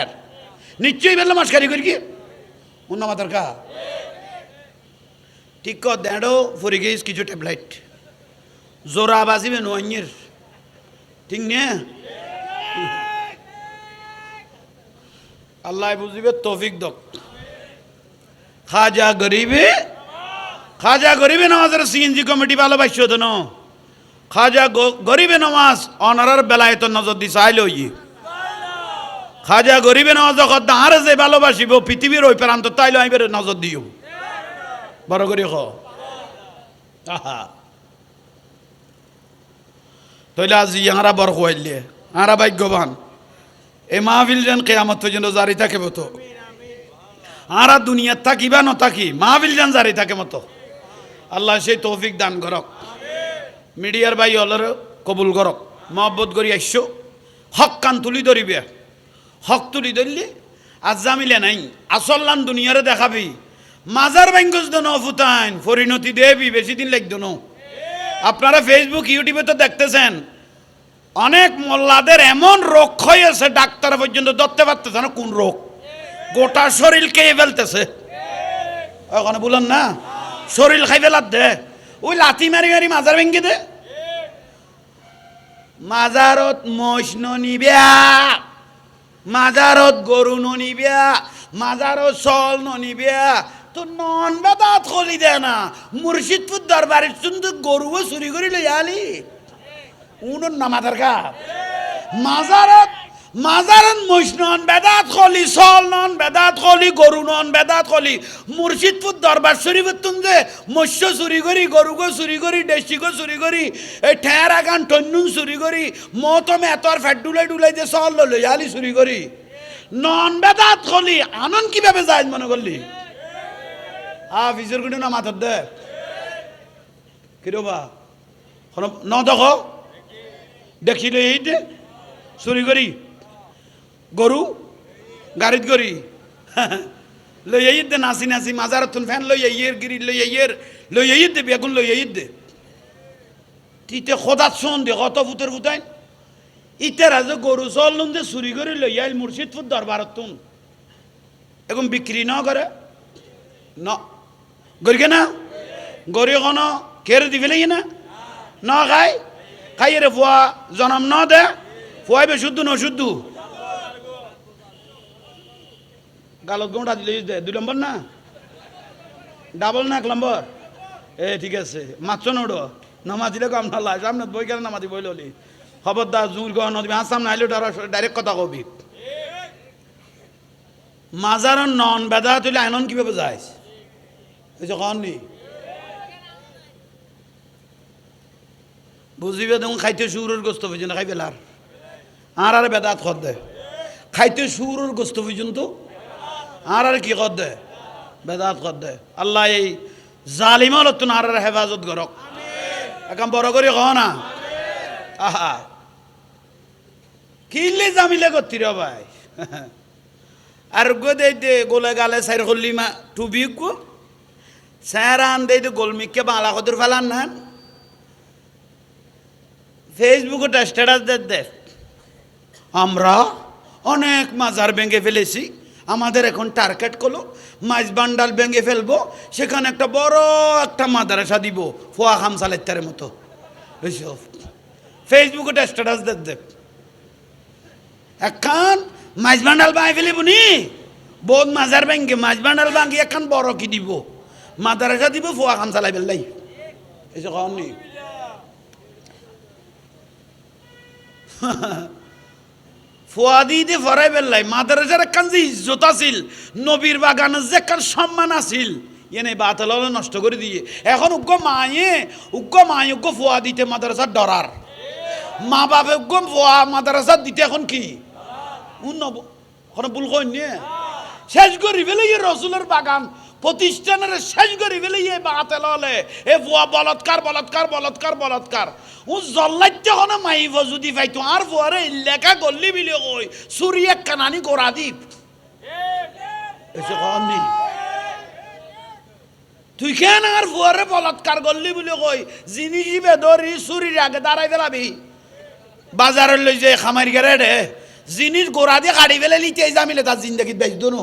নিশ্চয়ই বেললো মাসকারি করি কি অন্য মাতার কা ঠিক কর দেড়ো ফরি গেছিস কিছু ট্যাবলেট জোরা বাজিবে নোয়াইয়ের ঠিক নে আল্লাহ বুঝিবে তৌফিক দক খাজা গরিবে নামাজের সিএনজি কমিটি ভালোবাসছো তো না খাজা গরিবে নামাজ অনারার বেলায় তো নজর দি চাইলে ওই খাজা গরিবে নামাজ যখন আর যে ভালোবাসিব পৃথিবীর ওই প্রান্ত তাইলে আমি নজর দিও বড় করে তৈলে আজ ইয়ারা বড় হইলে আরা ভাগ্যবান এই মাহফিল যেন কেয়ামত পর্যন্ত জারি থাকে মতো আরা দুনিয়ার থাকিবা ন থাকি মাহফিল যেন জারি থাকে মতো আল্লাহ সেই তৌফিক দান করক মিডিয়ার ভাই অলর কবুল করক মহব্বত করি আইসো হক কান তুলি ধরিবে হক তুলি ধরলে আজ জামিলে নাই আসল্লান দুনিয়ারে দেখাবি মাজার ব্যাঙ্গজ দন ফুতাইন পরিণতি দেবি বেশি দিন লাগতো ন আপনারা ফেসবুক ইউটিউবে তো দেখতেছেন অনেক মোল্লাদের এমন রোগ হয়েছে ডাক্তার পর্যন্ত ধরতে পারতেছে না কোন রোগ গোটা শরীর খেয়ে ফেলতেছে ওখানে বলেন না শরীর খাই ফেলার দে ওই লাথি মারি মারি মাজার ভেঙ্গে দে মাজারত মহিষ নিবিয়া মাজারত গরু নিবিয়া মাজারত চল নিবিয়া তো নন বেদাত খলি দে না মুর্শিদপুর দরবারের শুনতে গরুও চুরি করে লই আলি উনুন না মাথার কা মাজারত মহিষ নন বেদাত খলি চল নন বেদাত খলি গরু নন বেদাত খলি মুর্শিদপুর দরবার শরীফের তুমে মৎস্য চুরি করি গরুগো চুরি করি দেশিগো চুরি করি এই ঠের আগান টন্নুন চুরি করি মতমে এতর ফ্যাট ডুলাই যে চল লই আলি চুরি করি নন বেদাত খলি আনন্দ কিভাবে যায় মনে করলি ফিজর গুলো না মাথার দে কিরবা ন দেখো দেখিলে এই দে চুরি করি গরু গাড়িত করি লই আইর দে নাচি নাচি মাজার তুন ফ্যান লই আইয়ের গিরি লই আইর দে বেগুন লই আইর দে তিতে খোদাত শোন দে কত ফুটের ফুটাইন ইতের আজ গরু চললুন যে চুরি করে লই আইল মুর্শিদপুর দরবারত তুন এখন বিক্রি ন করে ন গরিকে না গরি কোনো কেড়ে দিবে না খাই রে ফুয়া জনম ন দে ফুয়াইবে শুদ্ধ ন শুদ্ধ গালত গোটা দিলে দে 2 নম্বর না ডাবল না 1 নম্বর ঠিক আছে মাত্র নোড়ো নামাজ দিলে কম না সামনে বই কেন নামাজি বই ললি খবরদার জোর গহ নদী সামনে আইলে ডাইরেক্ট কথা কবি মাজার নন বেদা তুলে আইনন কিভাবে যাইস কননি বুঝিবে দেখুন খাইতে সুরের গোস্ত পর্যন্ত খাই পেলার আর বেদাত খর দে খাইতে সুরের গোস্ত পর্যন্ত আর কি কর দে বেদাত কর দে আল্লাহ এই জালিমল তুন আর হেফাজত করক এখন বড় করে কহ না আহা কিনলে জামিলে করতি রে ভাই আর গো দে গোলে গালে সাইর করলি মা টুবি গো স্যারান দে গোলমিককে বাংলা কদর ফেলান না ফেসবুকে স্ট্যাটাস দে আমরা অনেক মাজার ভেঙে ফেলেছি আমাদের এখন টার্গেট করলো মাছ বান্ডাল ভেঙে ফেলবো সেখানে একটা বড় একটা মাদ্রাসা দিব ফোয়া খামসালের মতো এইসব ফেসবুকে স্ট্যাটাস দে এখন মাছ বান্ডাল বাঁই ফেলিব নি বহুত মাজার ভেঙে মাছ বান্ডাল ভাঙি এখন বড় কি দিব মাদ্রাসা দিব ফোয়া খামসালাই বেলাই এইসব কন নি ফুয়াদি দিয়ে ফরাই বেললাই মাদ্রাসার একখান যে ইজ্জত আছিল নবীর বাগানের যে একখান সম্মান আছিল এনে বাতল নষ্ট করে দিয়ে এখন উগ্র মায়ে উগ্র ফুয়া দিতে মাদ্রাসার ডরার মা বাপে উগ্র ফুয়া মাদ্রাসার দিতে এখন কি ভুল কই নিয়ে শেষ করি ফেলে রসুলের বাগান প্রতিষ্ঠানের শেষ করি ফেলে বাতেল হলে এ ফুয়া বলৎকার ও জল্লাইতে কোনো মাইব যদি পাইতো আর ফুয়ারে লেখা গল্লি বিলে কই চুরি এক কানানি গোড়া দ্বীপ তুই কেন আর ফুয়ারে বলৎকার গল্লি বলে কই জিনিস বেদরি চুরির আগে দাঁড়াই ফেলাবি বাজারের লই যে খামার গেরে রে জিনিস গোড়া দিয়ে কাটি ফেলে লিতে জামিলে তার জিন্দগিত বেচদ নো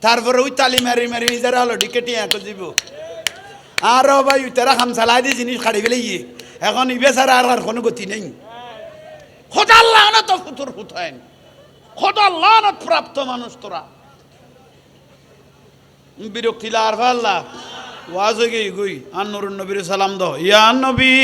তারপরে ওই তালি মারি মারি যারা হলো ডিকেটি এক যাব আরো ভাই তারা খাম চালাই দিয়ে জিনিস কাটি ফেলে ইয়ে এখন ইবে ছাড়া আর কোনো গতি নেই খোদা আল্লাহ না তো ফুতুর ফুটাইন খোদা আল্লাহ না প্রাপ্ত মানুষ তোরা বিরক্তি লার ভাল্লা ওয়াজ হয়ে গই আর নুরুন নবীর সালাম দাও ইয়া নবী